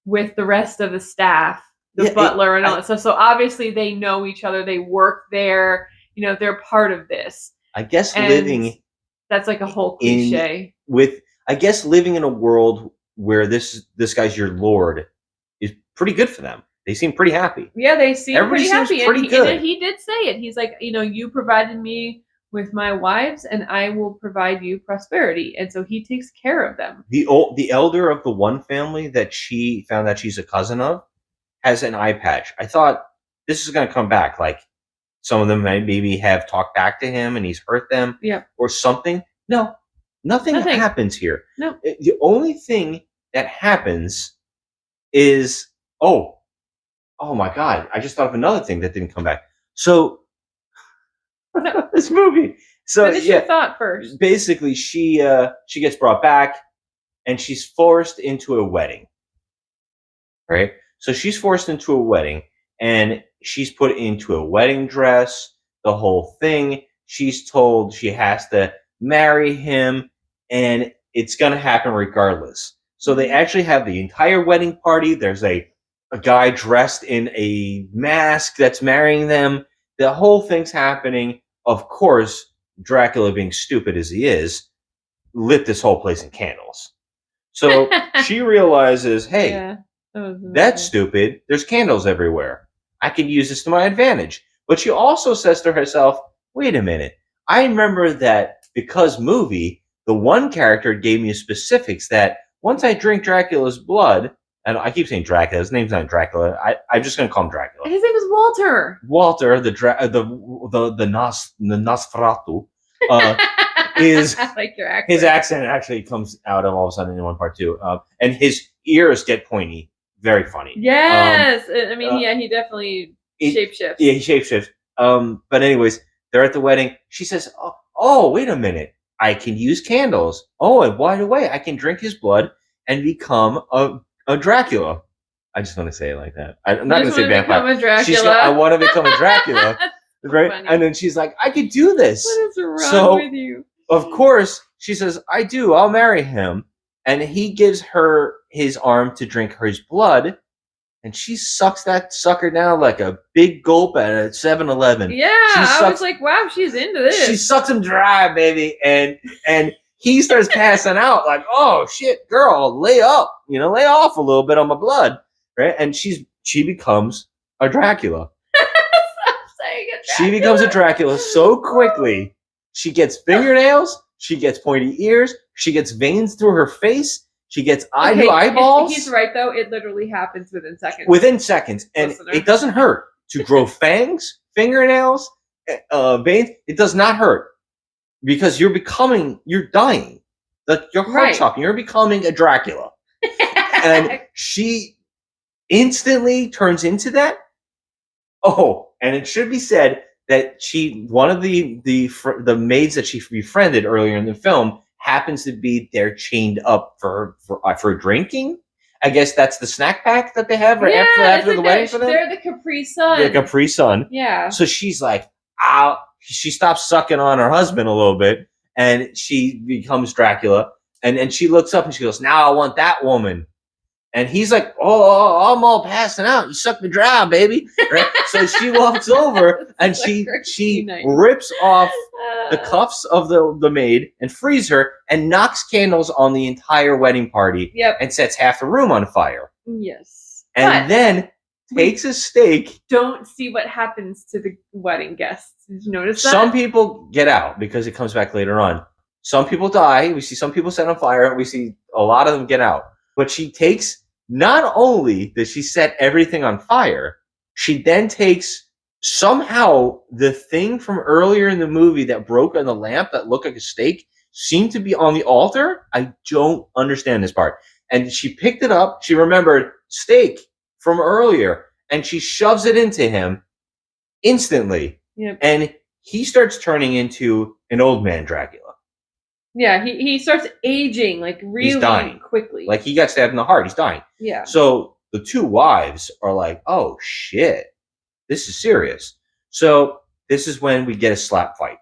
with the rest of the staff, the butler and all that stuff. So obviously they know each other. They work there. They're part of this. I guess living... That's like a whole cliche. I guess living in a world where this guy's your lord is pretty good for them. They seem pretty happy. Yeah, they seem Everybody pretty happy. Pretty good. And he did say it. He's like, you provided me with my wives, and I will provide you prosperity. And so he takes care of them. The elder of the one family that she found that she's a cousin of has an eye patch. I thought this is going to come back. Like some of them maybe have talked back to him and he's hurt them or something. No, nothing happens here. No. The only thing that happens is, oh my God, I just thought of another thing that didn't come back. So this movie. So finish your thought first. Basically, she gets brought back, and she's forced into a wedding. Right. So she's forced into a wedding, and she's put into a wedding dress. The whole thing. She's told she has to marry him, and it's gonna happen regardless. So they actually have the entire wedding party. There's a guy dressed in a mask that's marrying them. The whole thing's happening. Of course, Dracula, being stupid as he is, lit this whole place in candles. So she realizes, hey, that's stupid. There's candles everywhere. I can use this to my advantage. But she also says to herself, wait a minute. I remember that because movie, the one character gave me specifics that once I drink Dracula's blood, and I keep saying Dracula. His name's not Dracula. I'm just going to call him Dracula. His name is Walter. Walter, the Nosferatu, is I like your accent. His accent actually comes out of all of a sudden in one part too, and his ears get pointy. Very funny. Yes, I mean, he definitely shapeshifts. Yeah, he shapeshifts. But anyways, they're at the wedding. She says, "Oh, wait a minute! I can use candles. Oh, and by the way, I can drink his blood and become a Dracula." I just want to say it like that. I'm not going to say vampire. She's like, I want to become a Dracula. Right? Funny. And then she's like, I could do this. What is wrong with you? Of course, she says, I do. I'll marry him. And he gives her his arm to drink his blood. And she sucks that sucker down like a big gulp at a 7-Eleven. Yeah, I was like, wow, she's into this. She sucks him dry, baby. And he starts passing out like, oh, shit, girl, lay up. Lay off a little bit on my blood. Right? And she becomes a Dracula. She becomes a Dracula so quickly. She gets fingernails. She gets pointy ears. She gets veins through her face. She gets eyeballs. He's right, though. It literally happens within seconds. Within seconds. And it doesn't hurt. To grow fangs, fingernails, veins, it does not hurt. Because you're dying. Your heart's stopping. You're becoming a Dracula. And she instantly turns into that. Oh, and it should be said that one of the maids that she befriended earlier in the film happens to be there chained up for drinking. I guess that's the snack pack that they have after the wedding for them. They're the Capri Sun. The Capri Sun. Yeah. So she's like, ow. She stops sucking on her husband a little bit, and she becomes Dracula. And she looks up and she goes, now I want that woman. And he's like, "Oh, I'm all passing out. You suck me dry, baby." Right? So she walks over and she rips off the cuffs of the maid and frees her and knocks candles on the entire wedding party. Yep. And sets half the room on fire. Yes. And then takes a stake. Don't see what happens to the wedding guests. Did you notice that? Some people get out because it comes back later on. Some people die. We see some people set on fire. We see a lot of them get out. But she takes, not only does she set everything on fire, she then takes somehow the thing from earlier in the movie that broke on the lamp that looked like a stake seemed to be on the altar. I don't understand this part. And she picked it up. She remembered stake from earlier, and she shoves it into him instantly. Yep. And he starts turning into an old man Dracula. Yeah, he starts aging like really quickly. Like he got stabbed in the heart. He's dying. Yeah. So the two wives are like, "Oh shit, this is serious." So this is when we get a slap fight.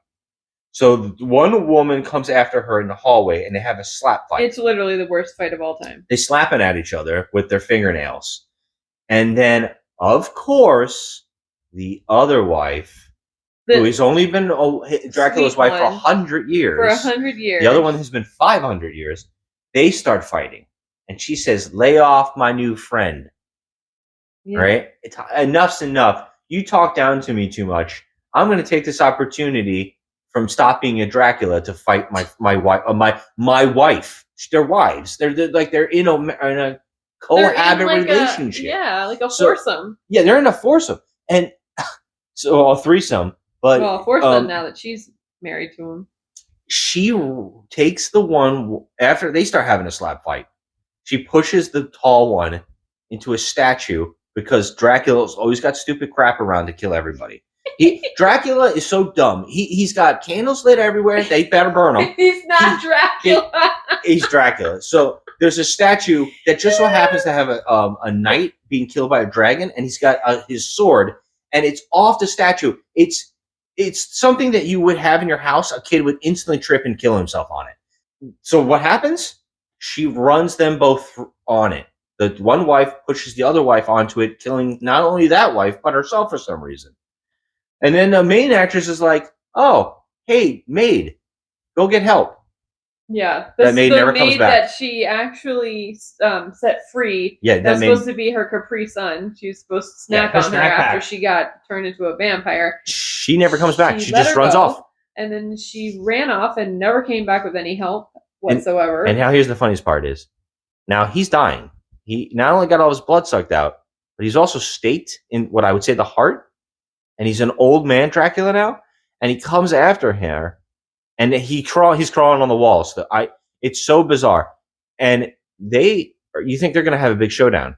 So one woman comes after her in the hallway, and they have a slap fight. It's literally the worst fight of all time. They slapping at each other with their fingernails. And then, of course, the other wife, who has only been Dracula's wife for 100 years. For 100 years. The other one has been 500 years. They start fighting. And she says, "Lay off my new friend." Yeah. Right? Enough's enough. You talk down to me too much. I'm going to take this opportunity from stop being a Dracula to fight my wife. They're wives. They're in a cohabit relationship. Like a foursome. Yeah, they're in a foursome. And so a threesome. But a foursome now that she's married to him. She takes the one after they start having a slap fight. She pushes the tall one into a statue because Dracula's always got stupid crap around to kill everybody. Dracula is so dumb. He's got candles lit everywhere. They better burn them. He's not Dracula. He's Dracula. So there's a statue that just so happens to have a knight being killed by a dragon, and he's got his sword, and it's off the statue. It's something that you would have in your house. A kid would instantly trip and kill himself on it. So what happens? She runs them both on it. The one wife pushes the other wife onto it, killing not only that wife, but herself for some reason. And then the main actress is like, "Oh, hey, maid, go get help." Yeah. That maid never comes back. That she actually set free. Yeah, that's supposed to be her Capri Sun. She was supposed to snack on her after she got turned into a vampire. She never comes back. She just runs off. And then she ran off and never came back with any help whatsoever. And now here's the funniest part is, now he's dying. He not only got all his blood sucked out, but he's also staked in what I would say the heart. And he's an old man Dracula now. And he comes after her. And he's crawling on the walls. So it's so bizarre. And you think they're going to have a big showdown,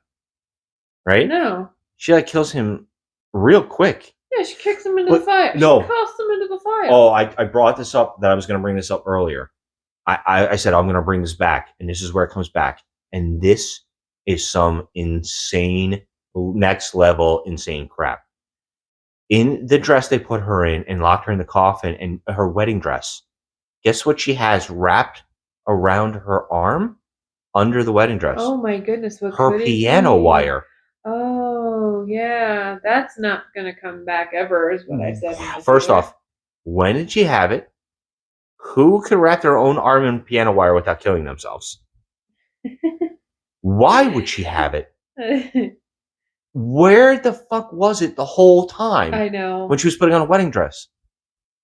right? No. She kills him real quick. Yeah, she kicks him into the fire. No. She tossed him into the fire. Oh, I brought this up that I was going to bring this up earlier. I said, I'm going to bring this back. And this is where it comes back. And this is some insane, next level insane crap. In the dress they put her in and locked her in the coffin, and her wedding dress, guess what she has wrapped around her arm under the wedding dress? Oh my goodness. Her piano wire. Oh, yeah. That's not going to come back ever, is what I said. First off, when did she have it? Who could wrap their own arm in piano wire without killing themselves? Why would she have it? Where the fuck was it the whole time? I know. When she was putting on a wedding dress.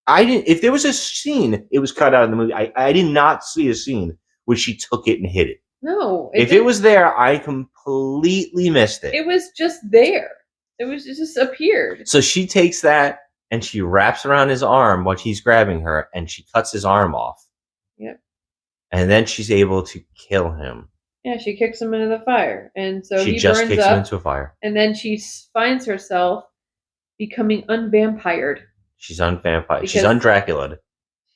If there was a scene, it was cut out of the movie. I did not see a scene where she took it and hid it. No. If it was there, I completely missed it. It was just there. It just appeared. So she takes that and she wraps around his arm while he's grabbing her, and she cuts his arm off. Yep. And then she's able to kill him. Yeah, she kicks him into the fire, and so she he just burns kicks up, him into a fire. And then she finds herself becoming unvampired. She's unvampired. She's undracula'd.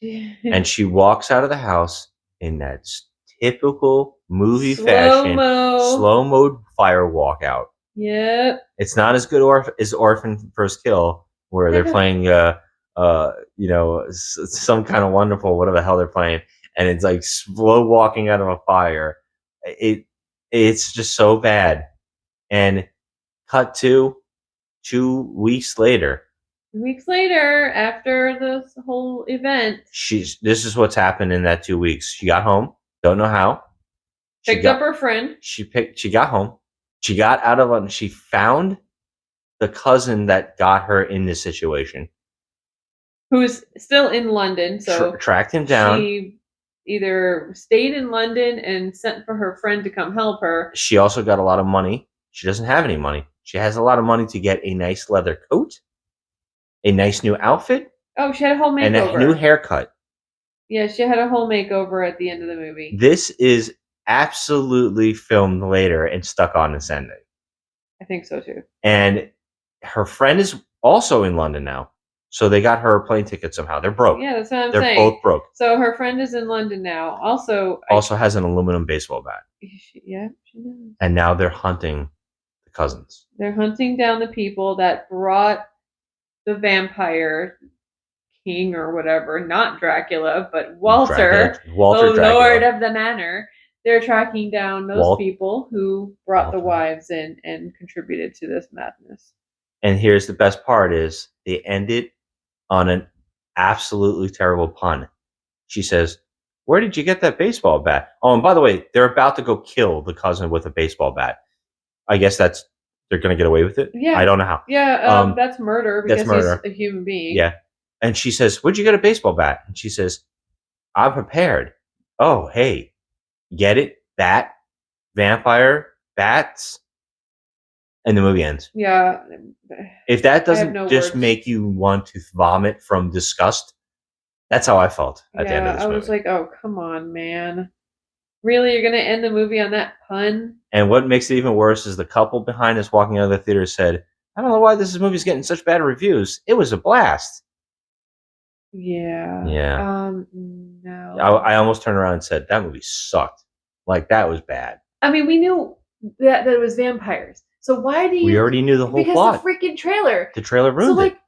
And she walks out of the house in that typical movie fashion, slow-mo fire walkout. Yep. It's not as good as Orphan First Kill, where they're playing, some kind of wonderful, whatever the hell they're playing, and it's like slow walking out of a fire. It It's just so bad. And cut to 2 weeks later. 2 weeks later, after this whole event, This is what's happened in that 2 weeks. She got home. Don't know how. picked up her friend. She got home. She got out of it. She found the cousin that got her in this situation. Who's still in London, so tracked him down. She either stayed in London and sent for her friend to come help her. She also got a lot of money. She doesn't have any money. She has a lot of money to get a nice leather coat, a nice new outfit. Oh, she had a whole makeover. And a new haircut. Yeah, she had a whole makeover at the end of the movie. This is absolutely filmed later and stuck on this ending. I think so too. And her friend is also in London now. So they got her a plane ticket somehow. They're broke. Yeah, that's what I'm saying. They're both broke. So her friend is in London now. Also has an aluminum baseball bat. Yeah, she does. And now they're hunting the cousins. They're hunting down the people that brought the vampire king or whatever, not Dracula, but Walter, the Lord of the Manor. They're tracking down those people who brought the wives in and contributed to this madness. And here's the best part is they ended on an absolutely terrible pun. She says, "Where did you get that baseball bat?" Oh, and by the way, they're about to go kill the cousin with a baseball bat. I guess they're going to get away with it. Yeah. I don't know how. Yeah, that's murder because that's murder. He's a human being. Yeah. And she says, "Where'd you get a baseball bat?" And she says, "I'm prepared." Oh, hey, get it? Bat, vampire, bats. And the movie ends. Yeah. If that doesn't just make you want to vomit from disgust, that's how I felt at the end of this movie. I was like, oh, come on, man. Really? You're going to end the movie on that pun? And what makes it even worse is the couple behind us walking out of the theater said, "I don't know why this movie's getting such bad reviews. It was a blast." Yeah. Yeah. No. I almost turned around and said, that movie sucked. Like, that was bad. I mean, we knew that it was vampires. So why do you... We already knew the whole plot. Because the freaking trailer. The trailer ruined it.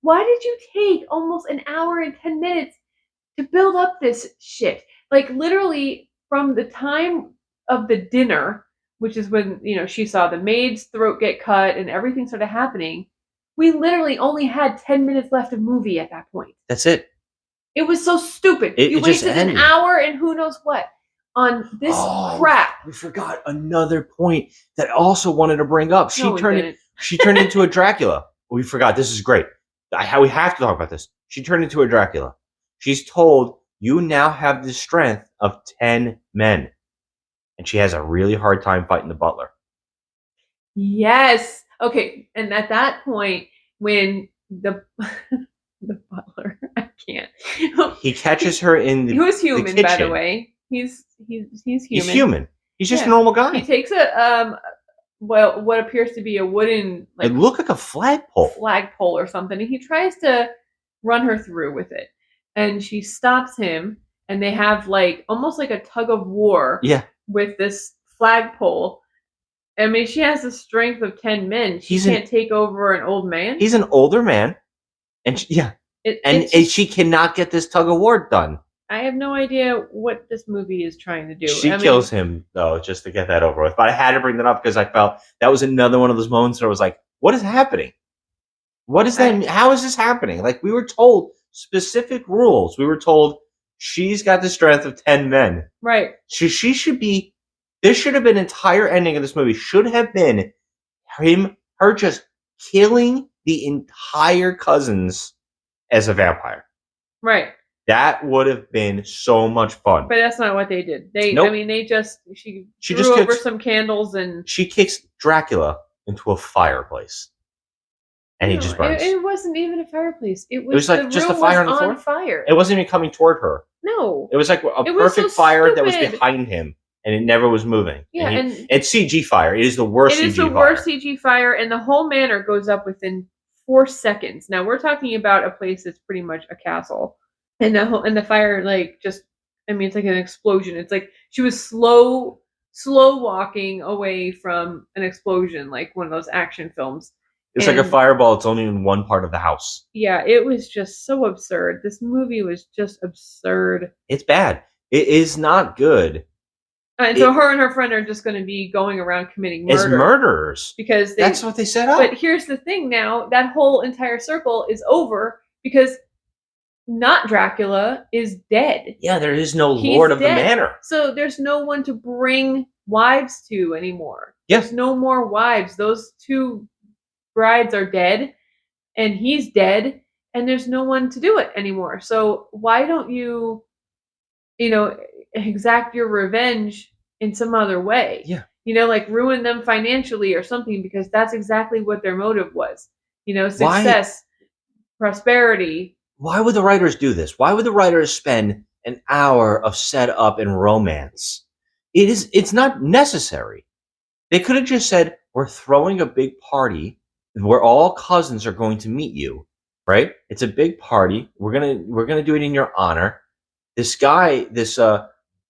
Why did you take almost an hour and 10 minutes to build up this shit? Like, literally, from the time of the dinner, which is when, she saw the maid's throat get cut and everything started happening, we literally only had 10 minutes left of movie at that point. That's it. It was so stupid. You wasted an hour and who knows what on this crap. We forgot another point that I also wanted to bring up. She turned into a Dracula. We forgot. This is great. We have to talk about this. She turned into a Dracula. She's told, "You now have the strength of 10 men." And she has a really hard time fighting the butler. Yes. Okay. And at that point, when the butler, I can't. He catches her in the He was human, the kitchen. by the way. He's human. He's human. He's just a normal guy. He takes a what appears to be a wooden It looked like a flagpole or something, and he tries to run her through with it. And she stops him, and they have almost like a tug of war with this flagpole. I mean, she has the strength of 10 men. She can't take over an old man. He's an older man. And she cannot get this tug of war done. I have no idea what this movie is trying to do. She kills him, though, just to get that over with. But I had to bring that up because I felt that was another one of those moments where I was like, what is happening? What is that? How is this happening? Like, we were told specific rules. We were told she's got the strength of 10 men. Right. She should be... This should have been entire ending of this movie. Should have been her just killing the entire cousins as a vampire. Right. That would have been so much fun. But that's not what they did. Nope. I mean, she threw over some candles and she kicks Dracula into a fireplace, and he just burns. It wasn't even a fireplace. It was like just a fire on the floor. Fire. It wasn't even coming toward her. No. It was like a perfect fire that was behind him, and it never was moving. Yeah, and it's CG fire. It is the worst. It is the worst CG fire, and the whole manor goes up within 4 seconds. Now we're talking about a place that's pretty much a castle. And the fire, it's like an explosion. It's like she was slow walking away from an explosion, like one of those action films. It's like a fireball. It's only in one part of the house. Yeah, it was just so absurd. This movie was just absurd. It's bad. It is not good. And so her and her friend are just going to be going around committing murder. As murderers. Because that's what they set up. But here's the thing now, that whole entire circle is over because not Dracula is dead. Yeah, there is no Lord of the Manor. So there's no one to bring wives to anymore. Yeah. There's no more wives. Those two brides are dead, and he's dead, and there's no one to do it anymore. So why don't you, exact your revenge in some other way? Yeah. Like ruin them financially or something, because that's exactly what their motive was. Success, prosperity. Why would the writers do this? Why would the writers spend an hour of setup and romance? It's not necessary. They could have just said, we're throwing a big party where all cousins are going to meet you, right? It's a big party. We're gonna do it in your honor. This guy, the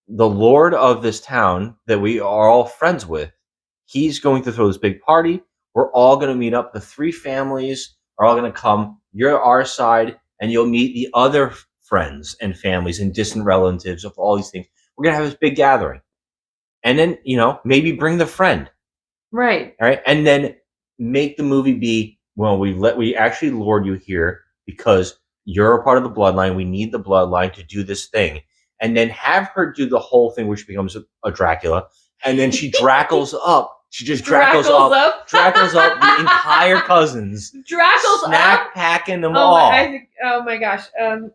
lord of this town that we are all friends with, he's going to throw this big party. We're all going to meet up. The three families are all going to come. You're our side, and you'll meet the other friends and families and distant relatives of all these things. We're going to have this big gathering. And then, maybe bring the friend. Right. All right. And then make the movie be, well, we actually lured you here because you're a part of the bloodline. We need the bloodline to do this thing. And then have her do the whole thing, which becomes a Dracula. And then she Dracula's up. She just Dracula's up. Dracula's up the entire cousins. Dracula's snack up. Packing them all. Oh my gosh.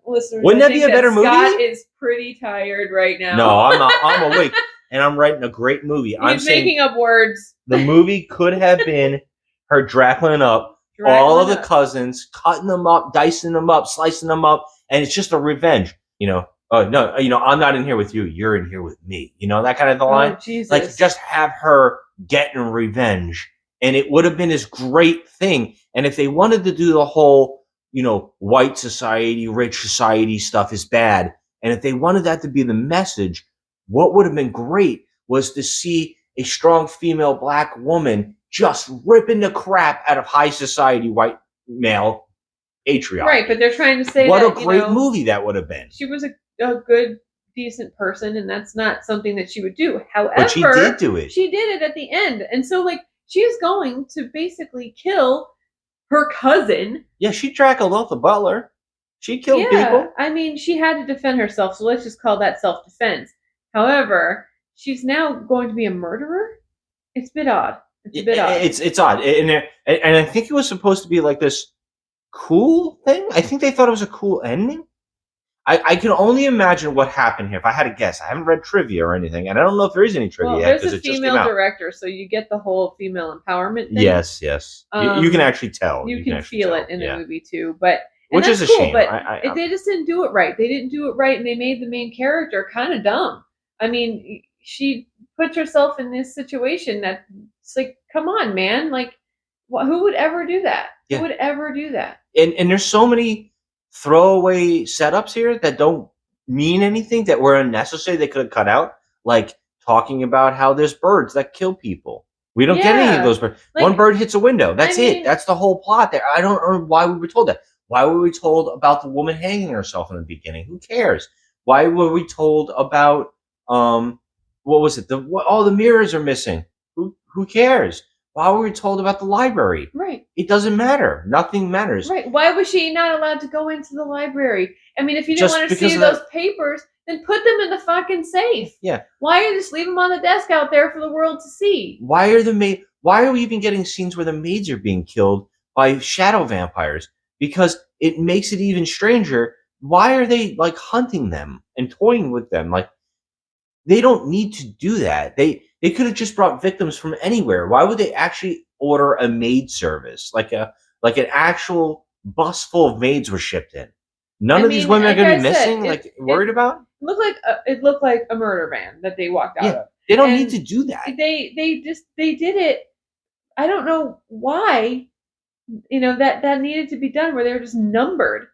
Listeners, wouldn't that be a better movie? Scott is pretty tired right now. No, I'm not. I'm awake. And I'm writing a great movie. He's making up words. The movie could have been her Draculaing up all of the cousins, cutting them up, dicing them up, slicing them up, and it's just a revenge. Oh no, I'm not in here with you. You're in here with me. That kind of the line. Oh, Jesus. Like just have her getting revenge, and it would have been this great thing. And if they wanted to do the whole, white society, rich society stuff is bad, and if they wanted that to be the message, what would have been great was to see a strong female black woman just ripping the crap out of high society white male patriarch. Right, but they're trying to say what a great movie that would have been. She was a good, decent person, and that's not something that she would do. However, but she did do it. She did it at the end, and so she's going to basically kill her cousin. Yeah, she Draculaed off the butler. She killed people. I mean, she had to defend herself, so let's just call that self-defense. However, she's now going to be a murderer. It's a bit odd. It's odd, and I think it was supposed to be like this cool thing. I think they thought it was a cool ending. I can only imagine what happened here. If I had to guess, I haven't read trivia or anything, and I don't know if there is any trivia yet because there's a it just came female out. director, so you get the whole female empowerment thing. Yes. You can actually tell. You can feel it in the movie too, which is a cool, shame. But they just didn't do it right. They didn't do it right, and they made the main character kind of dumb. I mean, she puts herself in this situation that it's like, come on, man. Like, who would ever do that? Yeah. Who would ever do that? And there's so many throwaway setups here that don't mean anything, that were unnecessary. They could have cut out, like talking about how there's birds that kill people. We don't get any of those birds. One bird hits a window. That's it. That's the whole plot there. I don't know why we were told that. Why were we told about the woman hanging herself in the beginning? Who cares? Why were we told about what was it? All the mirrors are missing. Who cares? Why were we told about the library? Right. It doesn't matter. Nothing matters. Right. Why was she not allowed to go into the library? I mean, if you didn't want to see those papers, then put them in the fucking safe. Yeah. Why you just leave them on the desk out there for the world to see? Why are we even getting scenes where the maids are being killed by shadow vampires? Because it makes it even stranger. Why are they hunting them and toying with them? They don't need to do that. They could have just brought victims from anywhere. Why would they actually order a maid service? Like an actual bus full of maids were shipped in. None of these women are going to be missing. Worried about? It looked like a murder van that they walked out of. They don't need to do that. They did it. I don't know why. That needed to be done where they were just numbered.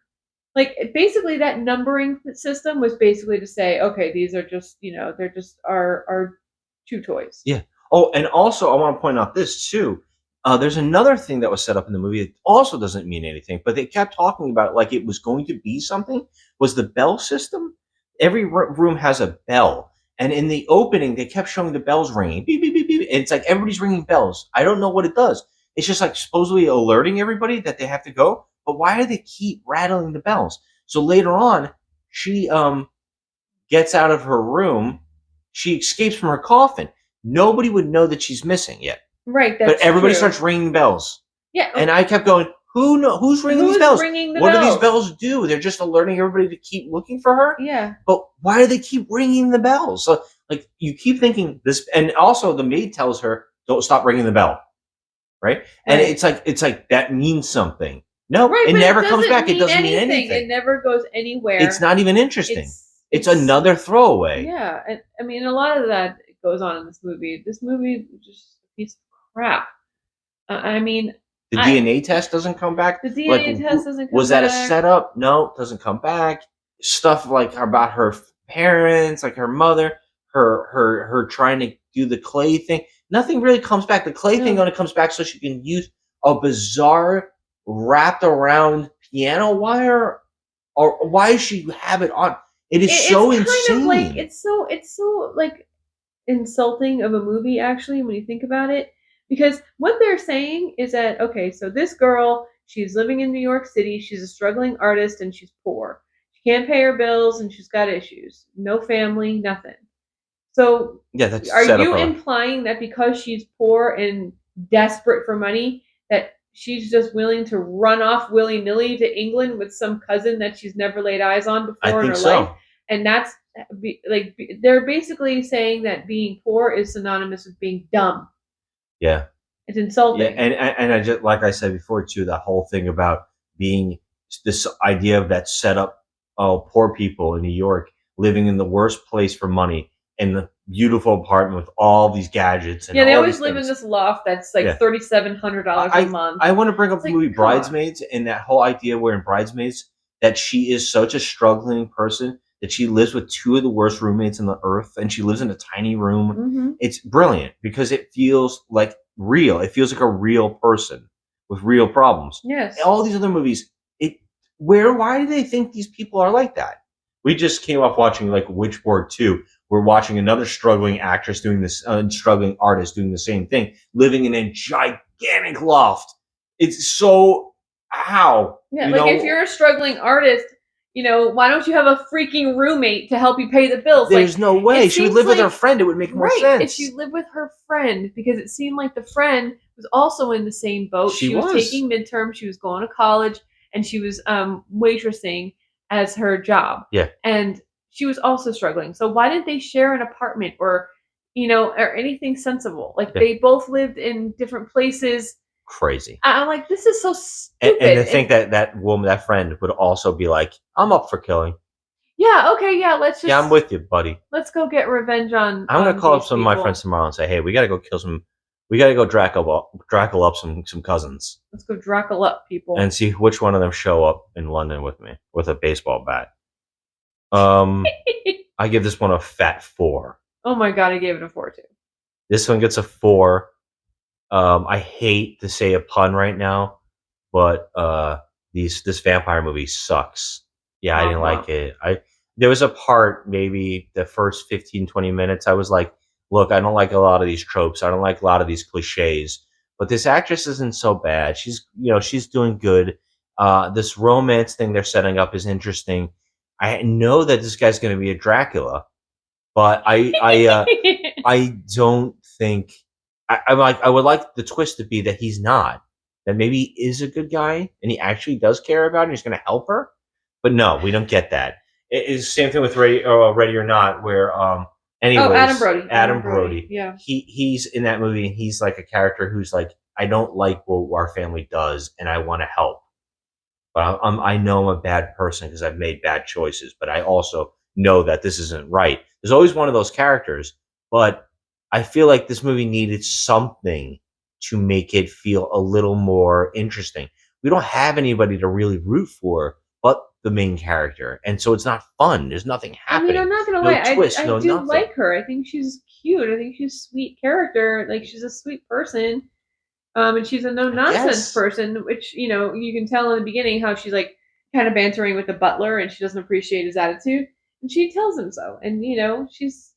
Basically that numbering system was basically to say, okay, these are just, they're just our two toys. Yeah. Oh, and also I want to point out this too. There's another thing that was set up in the movie that also doesn't mean anything, but they kept talking about it like it was going to be something, was the bell system. Every room has a bell, And in the opening, they kept showing the bells ringing. Beep, beep, beep, beep. And it's like everybody's ringing bells. I don't know what it does. It's just like supposedly alerting everybody that they have to go. But why do they keep rattling the bells? So later on, she gets out of her room. She escapes from her coffin. Nobody would know that she's missing yet. Right. That's But everybody true. starts ringing bells. Yeah. And I kept going, who's ringing these bells? Ringing the what bells? do these bells do? They're just alerting everybody to keep looking for her? Yeah. But why do they keep ringing the bells? So, like, you keep thinking this, and also the maid tells her, "Don't stop ringing the bell," right? And it's like that means something. No, it never comes back. It doesn't mean anything. It never goes anywhere. It's not even interesting. It's another throwaway. Yeah, and I mean, a lot of that goes on in this movie. This movie is just a piece of crap. I mean, the DNA test doesn't come back. The DNA test doesn't come back. Was that a setup? No, it doesn't come back. Stuff like about her parents, like her mother, her trying to do the clay thing. Nothing really comes back. The clay thing only comes back so she can use a bizarre wrapped around piano wire. Or why does she have it on? It's so insane. Kind of like, it's so like insulting of a movie, actually, when you think about it. Because what they're saying is that, okay, so this girl, she's living in New York City, she's a struggling artist, and she's poor. She can't pay her bills, and she's got issues. No family, nothing. So are you implying that because she's poor and desperate for money, that she's just willing to run off willy-nilly to England with some cousin that she's never laid eyes on before in her life? And that's, like, they're basically saying that being poor is synonymous with being dumb. Yeah. It's insulting. Yeah, and I just, like I said before too, that whole thing about being this idea of that setup, poor people in New York living in the worst place for money in the beautiful apartment with all these gadgets. And they always live in this loft that's like $3,700 a month. I want to bring up the movie Bridesmaids and that whole idea where in Bridesmaids that she is such a struggling person that she lives with two of the worst roommates on the earth, and she lives in a tiny room. Mm-hmm. It's brilliant because it feels like real. It feels like a real person with real problems. Yes. And all these other movies, why do they think these people are like that? We just came off watching like Witchboard 2. We're watching another struggling actress doing this, struggling artist doing the same thing, living in a gigantic loft. It's so, how? Yeah, if you're a struggling artist, why don't you have a freaking roommate to help you pay the bills? There's no way. She would live with her friend. It would make more sense. If she lived with her friend, because it seemed like the friend was also in the same boat. She was taking midterms. She was going to college, and she was waitressing as her job. Yeah. And she was also struggling. So why didn't they share an apartment or anything sensible? Like they both lived in different places. Crazy. I'm like, this is so stupid. And to think that woman, that friend, would also be like, I'm up for killing. Yeah, okay, yeah, let's just... Yeah, I'm with you, buddy. Let's go get revenge on... I'm going to call up some of my friends tomorrow and say, hey, we got to go kill some... We got to go Dracula up some cousins. Let's go Dracula up, people. And see which one of them show up in London with me with a baseball bat. I give this one a fat 4. Oh my god, I gave it a 4 too. This one gets a 4. I hate to say a pun right now, but this vampire movie sucks. Yeah, I didn't like it. There was a part, maybe the first 15, 20 minutes, I was like, look, I don't like a lot of these tropes. I don't like a lot of these cliches. But this actress isn't so bad. She's doing good. This romance thing they're setting up is interesting. I know that this guy's going to be a Dracula, but I don't think... I would like the twist to be that he's not. That maybe he is a good guy and he actually does care about her and he's going to help her. But no, we don't get that. It's the same thing with Ready or Not, where anyways, Adam Brody. Yeah. He's in that movie and he's like a character who's like, I don't like what our family does and I want to help. But I know I'm a bad person because I've made bad choices, but I also know that this isn't right. There's always one of those characters, but I feel like this movie needed something to make it feel a little more interesting. We don't have anybody to really root for but the main character. And so it's not fun. There's nothing happening. I mean, I'm not going to lie. I do nothing. Like her. I think she's cute. I think she's a sweet character. Like, she's a sweet person. And she's a no-nonsense person, which, you can tell in the beginning how she's, like, kind of bantering with the butler and she doesn't appreciate his attitude. And she tells him so. And, she's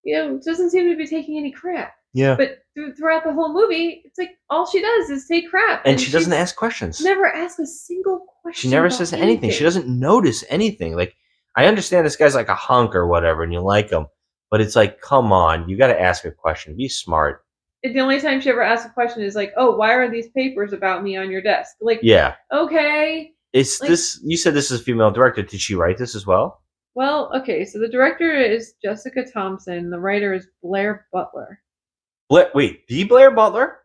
doesn't seem to be taking any crap. Yeah. But throughout the whole movie, it's like all she does is take crap. And she doesn't ask questions. Never asks a single question. She never says anything. She doesn't notice anything. Like, I understand this guy's like a hunk or whatever, and you like him, but it's like, come on, you got to ask a question. Be smart. The only time she ever asks a question is like, "Oh, why are these papers about me on your desk?" Like, yeah, okay. It's like, this. You said this is a female director. Did she write this as well? Well, okay. So the director is Jessica Thompson. The writer is Blair Butler. Wait, the Blair Butler?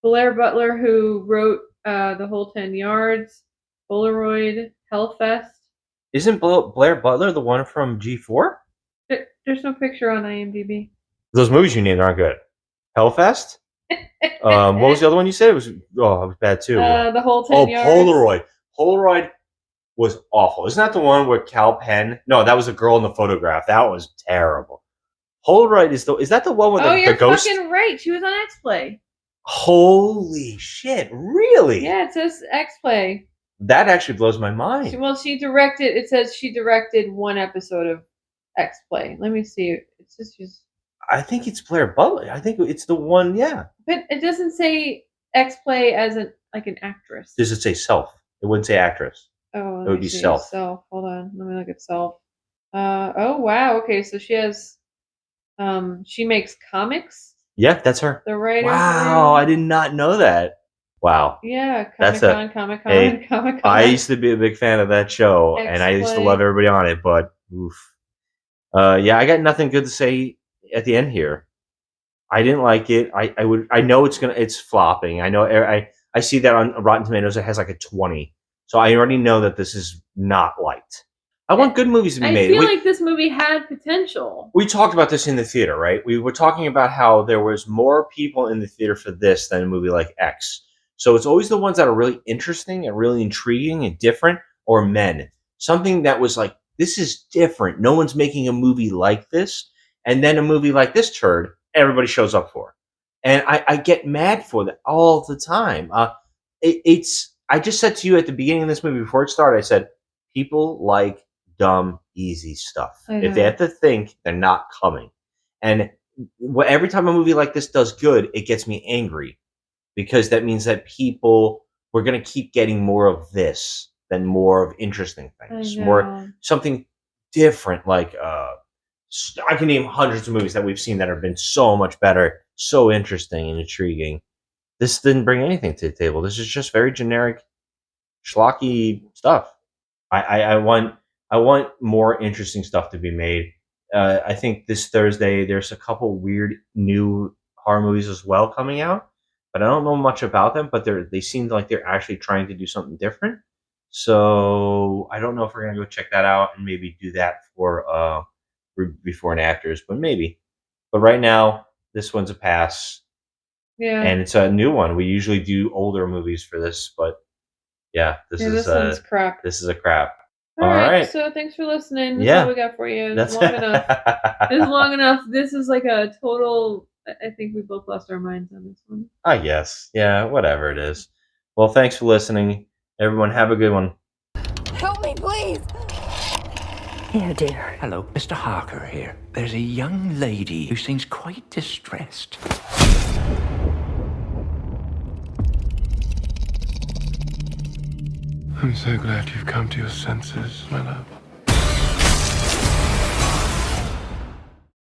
Blair Butler, who wrote The Whole 10 Yards, Polaroid, Hellfest. Isn't Blair Butler the one from G4? There's no picture on IMDb. Those movies you named aren't good. Hellfest? What was the other one you said? It was bad too. The Whole 10 Yards. Polaroid. Polaroid was awful. Isn't that the one where Cal Penn? No, that was a girl in the photograph. That was terrible. Polaroid is that the one with the ghost? You're fucking right. She was on X-Play. Holy shit! Really? Yeah, it says X-Play. That actually blows my mind. She directed. It says she directed one episode of X-Play. Let me see. It's just. I think it's Blair Butler. I think it's the one. Yeah. But it doesn't say X-Play as an actress. Does it say self? It wouldn't say actress. Oh, it would be self. Self. Hold on. Let me look at self. Oh wow. Okay, so she has. She makes comics. Yeah, that's her. The writer. Wow, I did not know that. Wow. Yeah, Comic-Con. I used to be a big fan of that show, and I used to love everybody on it, but oof. Yeah, I got nothing good to say at the end here. I didn't like it. I know it's flopping. I know I see that on Rotten Tomatoes it has like a 20. So I already know that this is not liked. I want good movies to be made. I feel like this movie had potential. We talked about this in the theater, right? We were talking about how there was more people in the theater for this than a movie like X. So it's always the ones that are really interesting and really intriguing and different, or Men. Something that was like, this is different. No one's making a movie like this. And then a movie like this turd, everybody shows up for. And I get mad for that all the time. I just said to you at the beginning of this movie, before it started, I said, people like dumb, easy stuff. If they have to think, they're not coming. And every time a movie like this does good, it gets me angry. Because that means that we're going to keep getting more of this than more of interesting things. More something different. Like, I can name hundreds of movies that we've seen that have been so much better, so interesting and intriguing. This didn't bring anything to the table. This is just very generic, schlocky stuff. I want more interesting stuff to be made. I think this Thursday there's a couple weird new horror movies as well coming out, but I don't know much about them. But they seem like they're actually trying to do something different. So I don't know if we're gonna go check that out and maybe do that for before and afters, but maybe. But right now, this one's a pass. Yeah, and it's a new one. We usually do older movies for this, but yeah, this one's crap. This is a crap. All right. So thanks for listening. That's all we got for you. It's long enough. It's long enough. This is like a total. I think we both lost our minds on this one. I guess. Yeah. Whatever it is. Well, thanks for listening, everyone. Have a good one. Help me, please. Here, dear. Hello, Mr. Harker here. There's a young lady who seems quite distressed. I'm so glad you've come to your senses, my love.